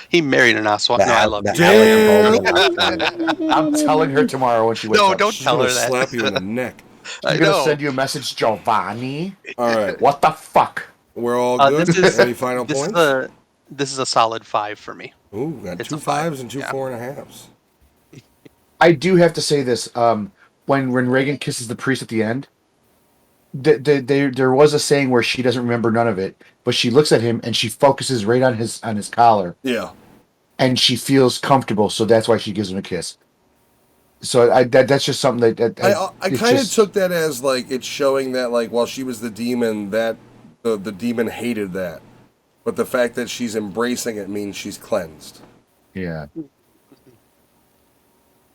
He married an Aswad. No, I love That it. Damn. I'm telling her tomorrow when she wakes No, up. don't She's tell gonna her that. slap you in the neck. I I'm gonna know. send you a message, Giovanni. All right, What the fuck? we're all Uh, good. this is- Any final This is points? This is a solid 5 for me. Ooh, got It's two a 5. fives and two Yeah. 4.5s. I do have to say this. When Reagan kisses the priest at the end, there was a saying where she doesn't remember none of it, but she looks at him and she focuses right on his collar, Yeah. and she feels comfortable, so that's why she gives him a kiss. So that's just something I it kind of just took that as like it's showing that like while she was the demon, that the demon hated that, but the fact that she's embracing it means she's cleansed. yeah.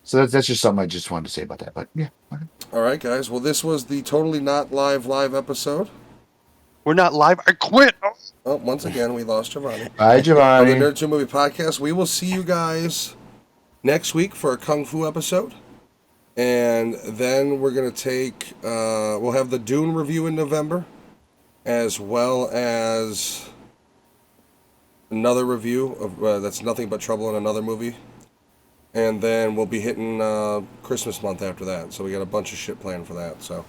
So that's just something I just wanted to say about that. But yeah, okay. All right, guys. Well, this was the totally not live episode. We're not live. I quit. Oh. Oh, once again, we lost Giovanni. Bye, From the Giovanni. Nerd 2 Movie Podcast. We will see you guys next week for a Kung Fu episode. And then we're going to take, we'll have the Dune review in November, as well as another review of That's Nothing But Trouble in Another Movie. And then we'll be hitting Christmas month after that. So we got a bunch of shit planned for that. So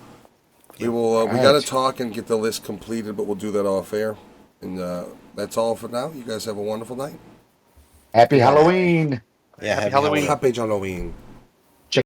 we will, we got to talk and get the list completed, but we'll do that off air. And that's all for now. You guys have a wonderful night. Happy Halloween. Yeah, Happy Halloween. Happy Halloween.